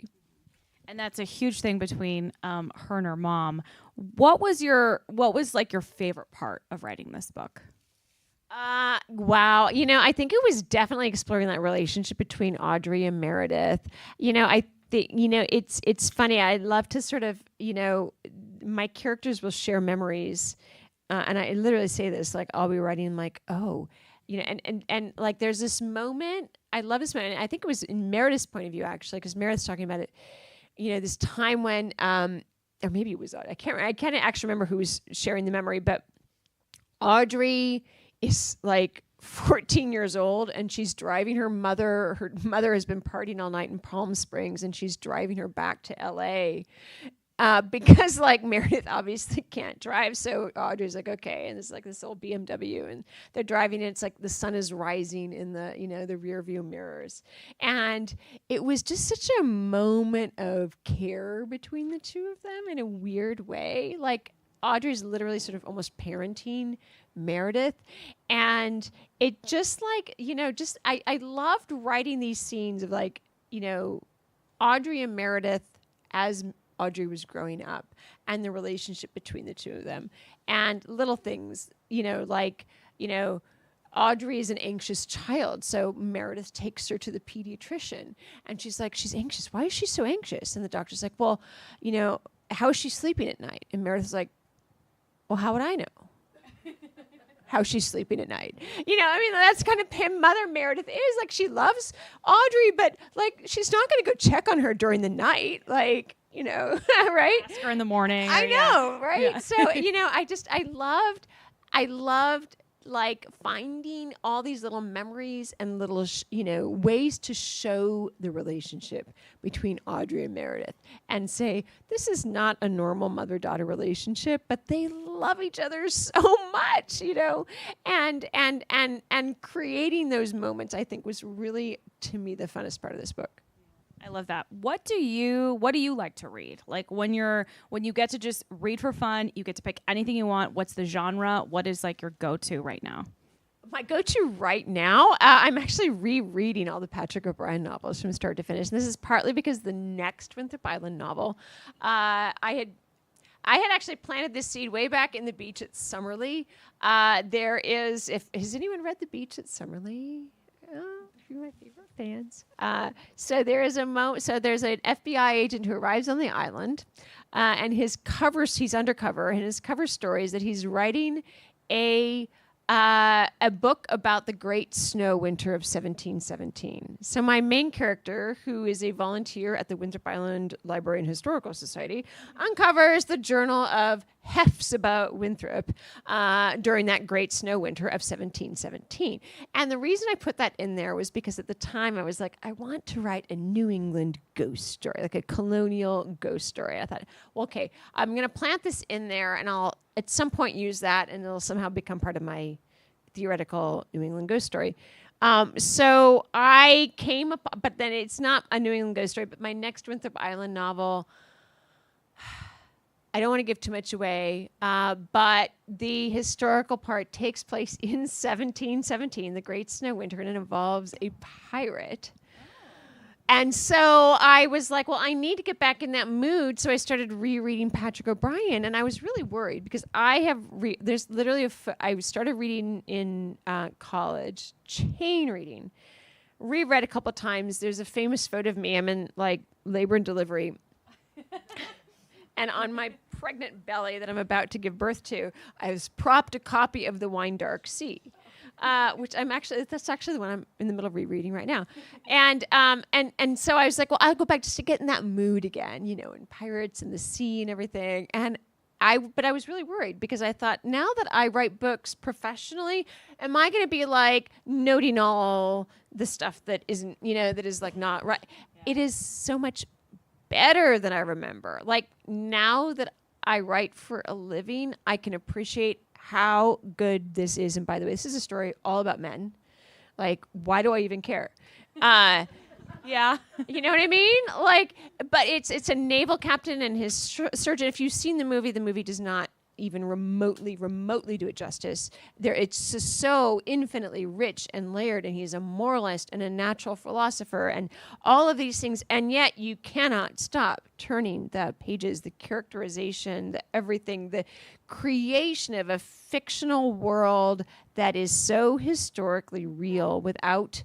And that's a huge thing between her and her mom. What was your favorite part of writing this book? Wow. I think it was definitely exploring that relationship between Audrey and Meredith. I think, it's funny. I love to sort of, my characters will share memories. And I literally say this, I'll be writing oh, and there's this moment, I love this moment. I think it was in Meredith's point of view, actually, because Meredith's talking about it, this time when or maybe it was Audrey. I can't actually remember who was sharing the memory, but Audrey is like 14 years old and she's driving her mother. Her mother has been partying all night in Palm Springs and she's driving her back to LA. Because like Meredith obviously can't drive, so Audrey's like, okay, and it's like this old BMW, and they're driving, and it's like the sun is rising in the the rear view mirrors, and it was just such a moment of care between the two of them in a weird way. Like Audrey's literally sort of almost parenting Meredith, and it just like just I loved writing these scenes of like Audrey and Meredith as Audrey was growing up and the relationship between the two of them and little things, Audrey is an anxious child. So Meredith takes her to the pediatrician and she's like, she's anxious. Why is she so anxious? And the doctor's like, well, how is she sleeping at night? And Meredith's like, well, how would I know how she's sleeping at night? That's kind of Mother Meredith is like, she loves Audrey, but like, she's not going to go check on her during the night. Like, right? Ask her in the morning. I know, right? Yeah. So, I loved like finding all these little memories and little, ways to show the relationship between Audrey and Meredith and say, this is not a normal mother-daughter relationship, but they love each other so much, and creating those moments, I think, was really, to me, the funnest part of this book. I love that. What do you like to read? Like when you get to just read for fun, you get to pick anything you want. What's the genre? What is like your go-to right now? My go-to right now, I'm actually rereading all the Patrick O'Brian novels from start to finish. And this is partly because the next Winthrop Island novel, I had actually planted this seed way back in The Beach at Summerlee. Has anyone read The Beach at Summerlee? You're my favorite fans. So there's an FBI agent who arrives on the island, and he's undercover, and his cover story is that he's writing a book about the Great Snow Winter of 1717. So my main character, who is a volunteer at the Winthrop Island Library and Historical Society, uncovers the journal of hefts about Winthrop during that Great Snow Winter of 1717. And the reason I put that in there was because at the time I was like, I want to write a New England ghost story, like a colonial ghost story. I thought, well, okay, I'm going to plant this in there and I'll at some point use that and it'll somehow become part of my theoretical New England ghost story. So I came up, but then it's not a New England ghost story, but my next Winthrop Island novel, I don't want to give too much away, but the historical part takes place in 1717, the Great Snow Winter, and it involves a pirate. And so I was like, well, I need to get back in that mood. So I started rereading Patrick O'Brian, and I was really worried because I started reading in college, chain reading, reread a couple of times. There's a famous photo of me. I'm in like labor and delivery. And on my pregnant belly that I'm about to give birth to, I was propped a copy of The Wine Dark Sea. Which that's actually the one I'm in the middle of rereading right now. And so I was like, well, I'll go back just to get in that mood again, and pirates and the sea and everything. But I was really worried because I thought, now that I write books professionally, am I going to be like noting all the stuff that isn't, that is like not right? Yeah. It is so much better than I remember. Like now that I write for a living, I can appreciate how good this is. And by the way, this is a story all about men. Like, why do I even care? Yeah. You know what I mean? Like, but it's a naval captain and his surgeon. If you've seen the movie does not even remotely do it justice. It's just so infinitely rich and layered, and he's a moralist and a natural philosopher and all of these things, and yet you cannot stop turning the pages, the characterization, the everything, the creation of a fictional world that is so historically real without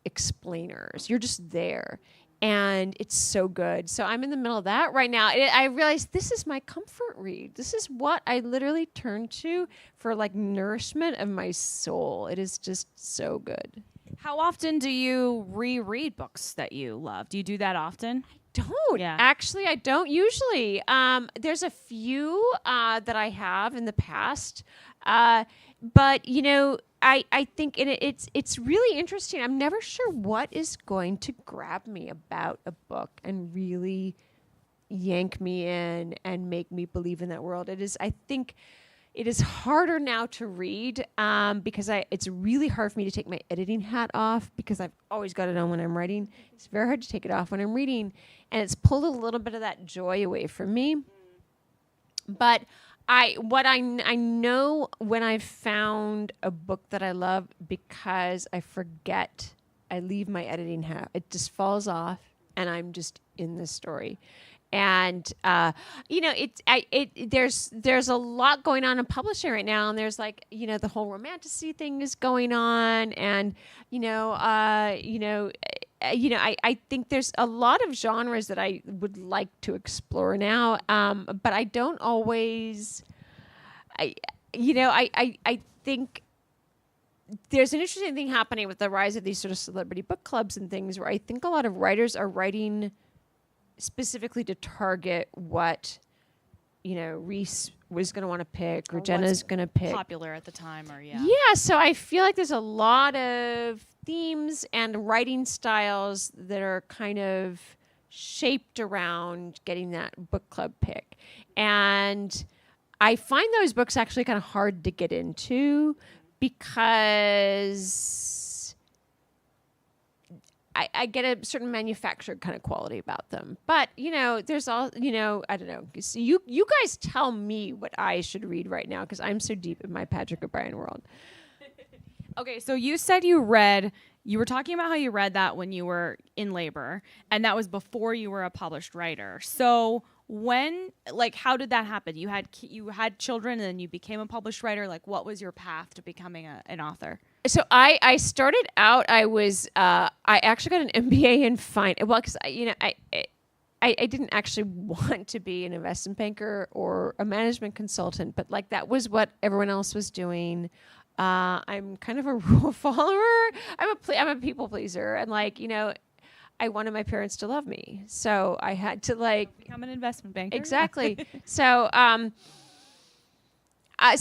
explainers. You're just there. And it's so good. So I'm in the middle of that right now. I realized this is my comfort read. This is what I literally turn to for like nourishment of my soul. It is just so good. How often do you reread books that you love? Do you do that often? I don't. Yeah. Actually, I don't usually. There's a few that I have in the past. But, you know, I think it's really interesting. I'm never sure what is going to grab me about a book and really yank me in and make me believe in that world. I think it is harder now to read because it's really hard for me to take my editing hat off because I've always got it on when I'm writing. It's very hard to take it off when I'm reading, and it's pulled a little bit of that joy away from me. But I know when I've found a book that I love, because I forget, I leave my editing hat. It just falls off, and I'm just in the story. And you know, there's a lot going on in publishing right now, and there's like, you know, the whole romanticy thing is going on, and I think there's a lot of genres that I would like to explore now, but I don't always. I think there's an interesting thing happening with the rise of these sort of celebrity book clubs and things, where I think a lot of writers are writing specifically to target what, you know, Reese was going to want to pick, or Jenna's going to pick. Popular at the time, or Yeah, so I feel like there's a lot of themes and writing styles that are kind of shaped around getting that book club pick. And I find those books actually kind of hard to get into because I get a certain manufactured kind of quality about them. But, you know, there's all, you know, I don't know. So you guys tell me what I should read right now, because I'm so deep in my Patrick O'Brien world. Okay, so you said you were talking about how you read that when you were in labor, and that was before you were a published writer. So how did that happen? You had children, and then you became a published writer. Like, what was your path to becoming an author? So I started out, I actually got an MBA in finance. Well, because I didn't actually want to be an investment banker or a management consultant, but like that was what everyone else was doing. I'm kind of a rule follower. I'm a people pleaser, and like, you know, I wanted my parents to love me, so I had to like become an investment banker. Exactly. So, but I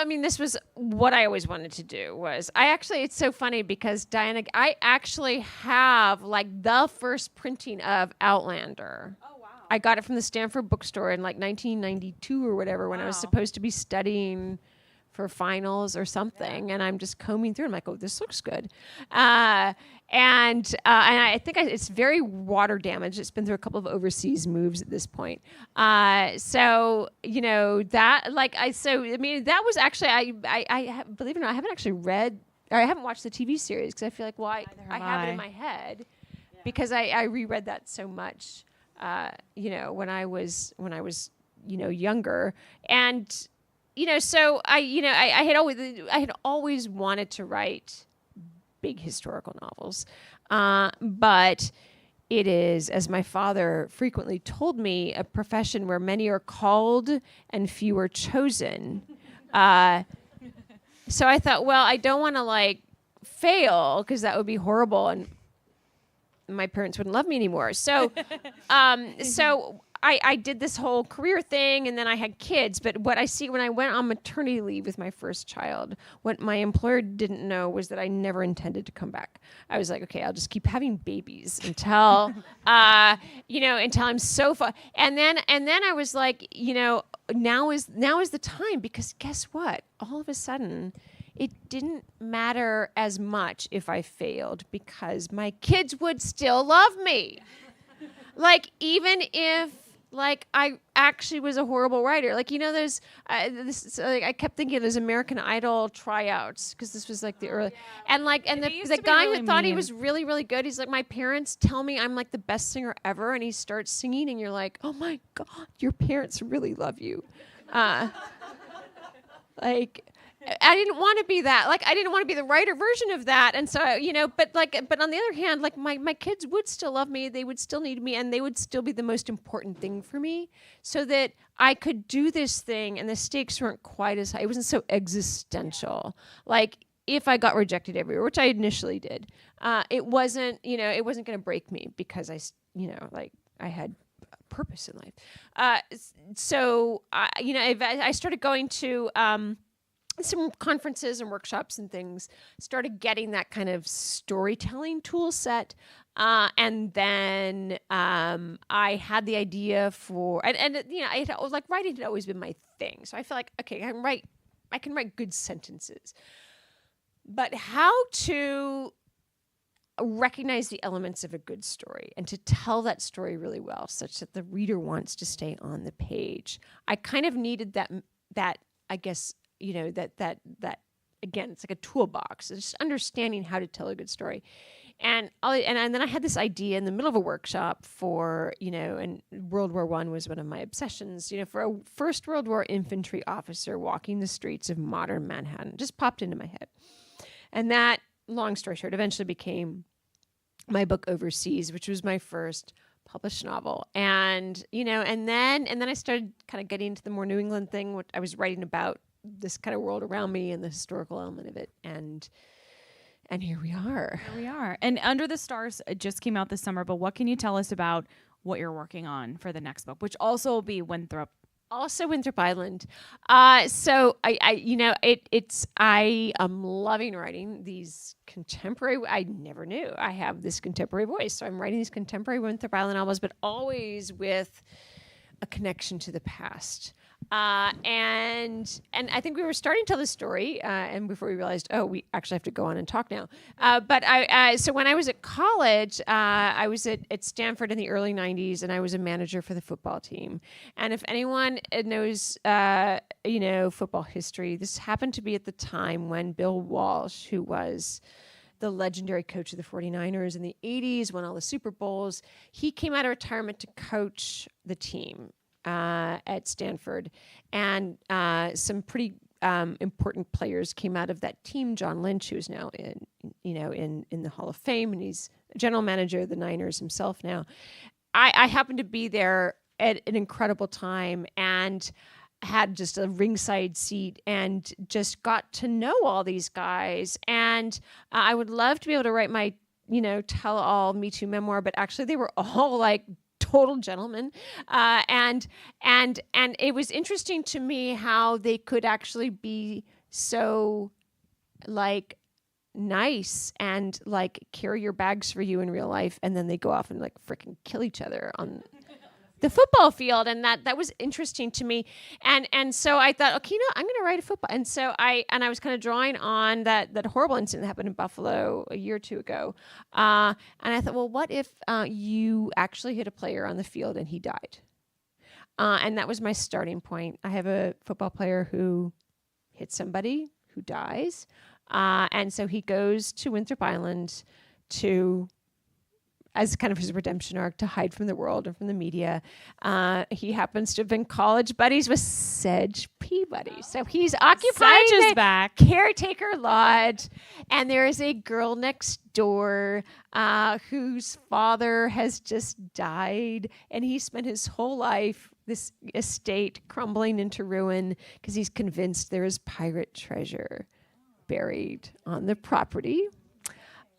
mean, this was what I always wanted to do. It's so funny because Diana, I actually have like the first printing of Outlander. Oh wow! I got it from the Stanford bookstore in like 1992 or wwhatever, when I was supposed to be studying for finals or something, and I'm just combing through. I'm like, oh, this looks good, and I think it's very water damaged. It's been through a couple of overseas moves at this point. So you know that, that was actually I believe it or not, I haven't actually read, or I haven't watched the TV series, because I feel like, well, I have it in my head because I reread that so much, you know, when I was you know, younger. And you know, so I had always wanted to write big historical novels, but it is, as my father frequently told me, a profession where many are called and few are chosen. So I thought, well, I don't want to like fail, because that would be horrible, and my parents wouldn't love me anymore. So, so I did this whole career thing, and then I had kids. But what I see when I went on maternity leave with my first child, what my employer didn't know was that I never intended to come back. I was like, okay, I'll just keep having babies until, you know, until I'm so far. And then I was like, you know, now is the time, because guess what? All of a sudden, it didn't matter as much if I failed, because my kids would still love me. Like, even if, like, I actually was a horrible writer. Like, you know, there's, I kept thinking of those American Idol tryouts, because this was like the early, and the guy who thought he was really, really good, he's like, my parents tell me I'm like the best singer ever, and he starts singing, and you're like, oh my God, your parents really love you. Like, I didn't want to be that. Like, I didn't want to be the writer version of that. And so, you know, but on the other hand, like, my kids would still love me. They would still need me, and they would still be the most important thing for me, so that I could do this thing, and the stakes weren't quite as high. It wasn't so existential. Like, if I got rejected everywhere, which I initially did, it wasn't going to break me, because I, you know, like, had purpose in life. So I started going to some conferences and workshops and things, started getting that kind of storytelling tool set. And then I had the idea for, writing had always been my thing. So I feel like, okay, I can write good sentences. But how to recognize the elements of a good story and to tell that story really well such that the reader wants to stay on the page. I kind of needed that I guess, that again, it's like a toolbox. It's just understanding how to tell a good story. And then I had this idea in the middle of a workshop for, and World War I was one of my obsessions, for a First World War infantry officer walking the streets of modern Manhattan. It just popped into my head. And that, long story short, eventually became my book Overseas, which was my first published novel. And, and then I started kind of getting into the more New England thing, what I was writing about this kind of world around me and the historical element of it. And here we are. Here we are. And Under the Stars just came out this summer, but what can you tell us about what you're working on for the next book, which also will be Winthrop? Also Winthrop Island. So I am loving writing these contemporary. I never knew I have this contemporary voice. So I'm writing these contemporary Winthrop Island novels, but always with a connection to the past. And I think we were starting to tell this story, and before we realized, we actually have to go on and talk now. But so when I was at college, I was at Stanford in the early 90s, and I was a manager for the football team. And if anyone knows, football history, this happened to be at the time when Bill Walsh, who was the legendary coach of the 49ers in the 80s, won all the Super Bowls, he came out of retirement to coach the team at Stanford, and some pretty important players came out of that team. John Lynch, who's now in the Hall of Fame, and he's general manager of the Niners himself now. I happened to be there at an incredible time and had just a ringside seat and just got to know all these guys. And I would love to be able to write my tell-all Me Too memoir, but actually they were all like total gentlemen, and it was interesting to me how they could actually be so like nice and like carry your bags for you in real life, and then they go off and like freaking kill each other on the football field, and that was interesting to me, and so I thought, okay, I'm going to write a football, and so I was kind of drawing on that horrible incident that happened in Buffalo a year or two ago, and I thought, well, what if you actually hit a player on the field and he died, and that was my starting point. I have a football player who hits somebody who dies, and so he goes to Winthrop Island as kind of his redemption arc to hide from the world and from the media. He happens to have been college buddies with Sedge Peabody. So he's occupying the caretaker lodge, and there is a girl next door whose father has just died, and he spent his whole life, this estate, crumbling into ruin because he's convinced there is pirate treasure buried on the property.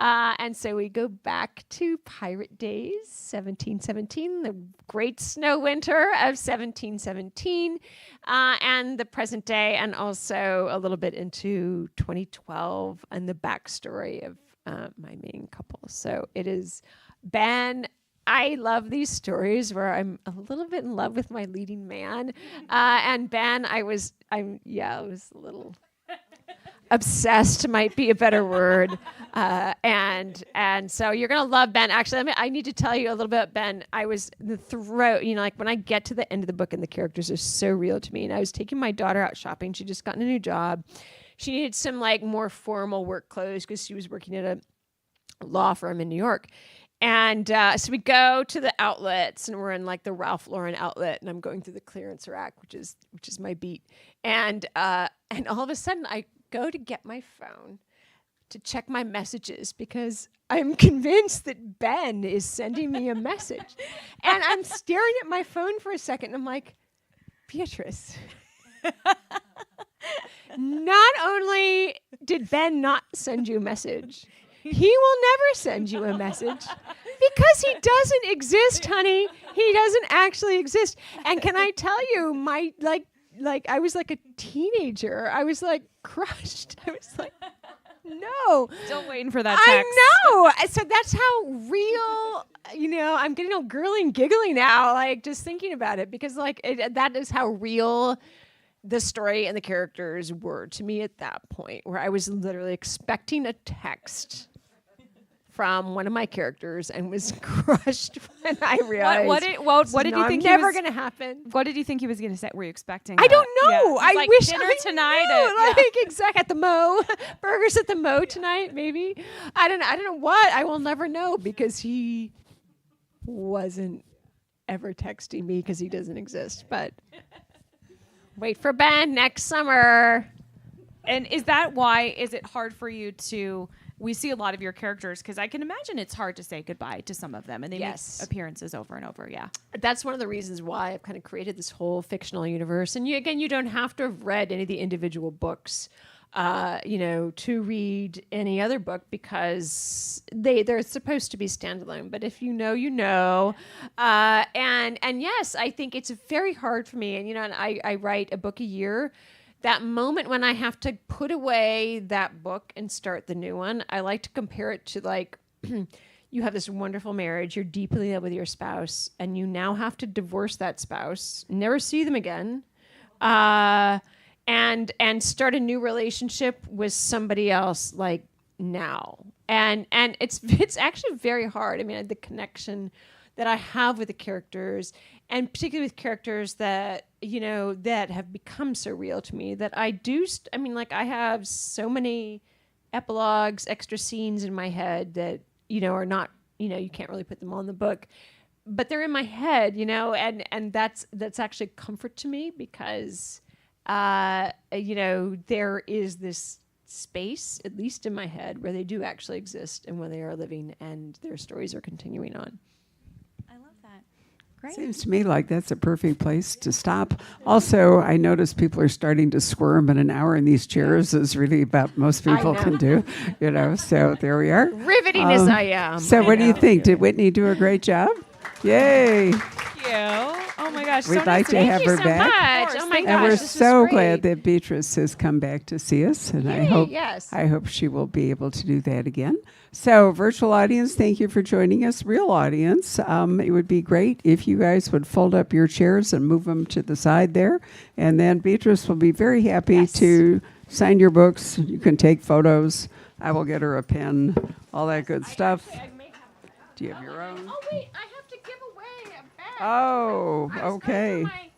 And so we go back to pirate days, 1717, the great snow winter of 1717, and the present day, and also a little bit into 2012 and the backstory of my main couple. So it is Ben. I love these stories where I'm a little bit in love with my leading man, and Ben, I was a little obsessed might be a better word. And so you're going to love Ben. Actually, I need to tell you a little bit about Ben. I was in the throat, like when I get to the end of the book and the characters are so real to me. And I was taking my daughter out shopping. She'd just gotten a new job. She needed some like more formal work clothes because she was working at a law firm in New York. And so we go to the outlets, and we're in like the Ralph Lauren outlet, and I'm going through the clearance rack, which is my beat. And all of a sudden I go to get my phone to check my messages because I'm convinced that Ben is sending me a message. And I'm staring at my phone for a second, and I'm like, Beatrice, not only did Ben not send you a message, he will never send you a message because he doesn't exist, honey. He doesn't actually exist. And can I tell you, my like I was like a teenager. I was like crushed. I was like, no. Still waiting for that text. I know. So that's how real, I'm getting all girly and giggly now, like just thinking about it, because like that is how real the story and the characters were to me at that point, where I was literally expecting a text from one of my characters and was crushed when I realized What did you think never going to happen? What did you think he was going to say? Were you expecting? I don't know. Yeah. I Like wish dinner I tonight. knew. Like exact at the Mo, burgers at the Mo tonight. Maybe I don't know what. I will never know because he wasn't ever texting me because he doesn't exist. But wait for Ben next summer. And is that why? Is it hard for you to? We see a lot of your characters because I can imagine it's hard to say goodbye to some of them, and they make appearances over and over. Yeah, that's one of the reasons why I've kind of created this whole fictional universe. And you don't have to have read any of the individual books, to read any other book because they're supposed to be standalone. But if you know, you know. And yes, I think it's very hard for me. And and I write a book a year. That moment when I have to put away that book and start the new one, I like to compare it to like you have this wonderful marriage, you're deeply in love with your spouse, and you now have to divorce that spouse, never see them again, and start a new relationship with somebody else like now. And it's actually very hard. I mean, the connection that I have with the characters, and particularly with characters that, that have become so real to me that I do, I have so many epilogues, extra scenes in my head that, are not, you can't really put them all in the book, but they're in my head, and that's actually comfort to me because, there is this space, at least in my head, where they do actually exist and where they are living and their stories are continuing on. Great. Seems to me like that's a perfect place to stop. Also, I notice people are starting to squirm, and an hour in these chairs is really about most people can do. So there we are. Riveting as I am. So what do you think? Did Whitney do a great job? Yay. Thank you. Oh my gosh. We'd like to have her back. Oh my gosh. And we're this so is glad great. that Beatrice has come back to see us, and Yay, I hope she will be able to do that again. So, virtual audience, thank you for joining us. Real audience, it would be great if you guys would fold up your chairs and move them to the side there, and then Beatrice will be very happy to sign your books. You can take photos. I will get her a pen, all that good stuff. Do you have your own? Oh, wait, I have to give away a bag. Oh, I was okay. going for my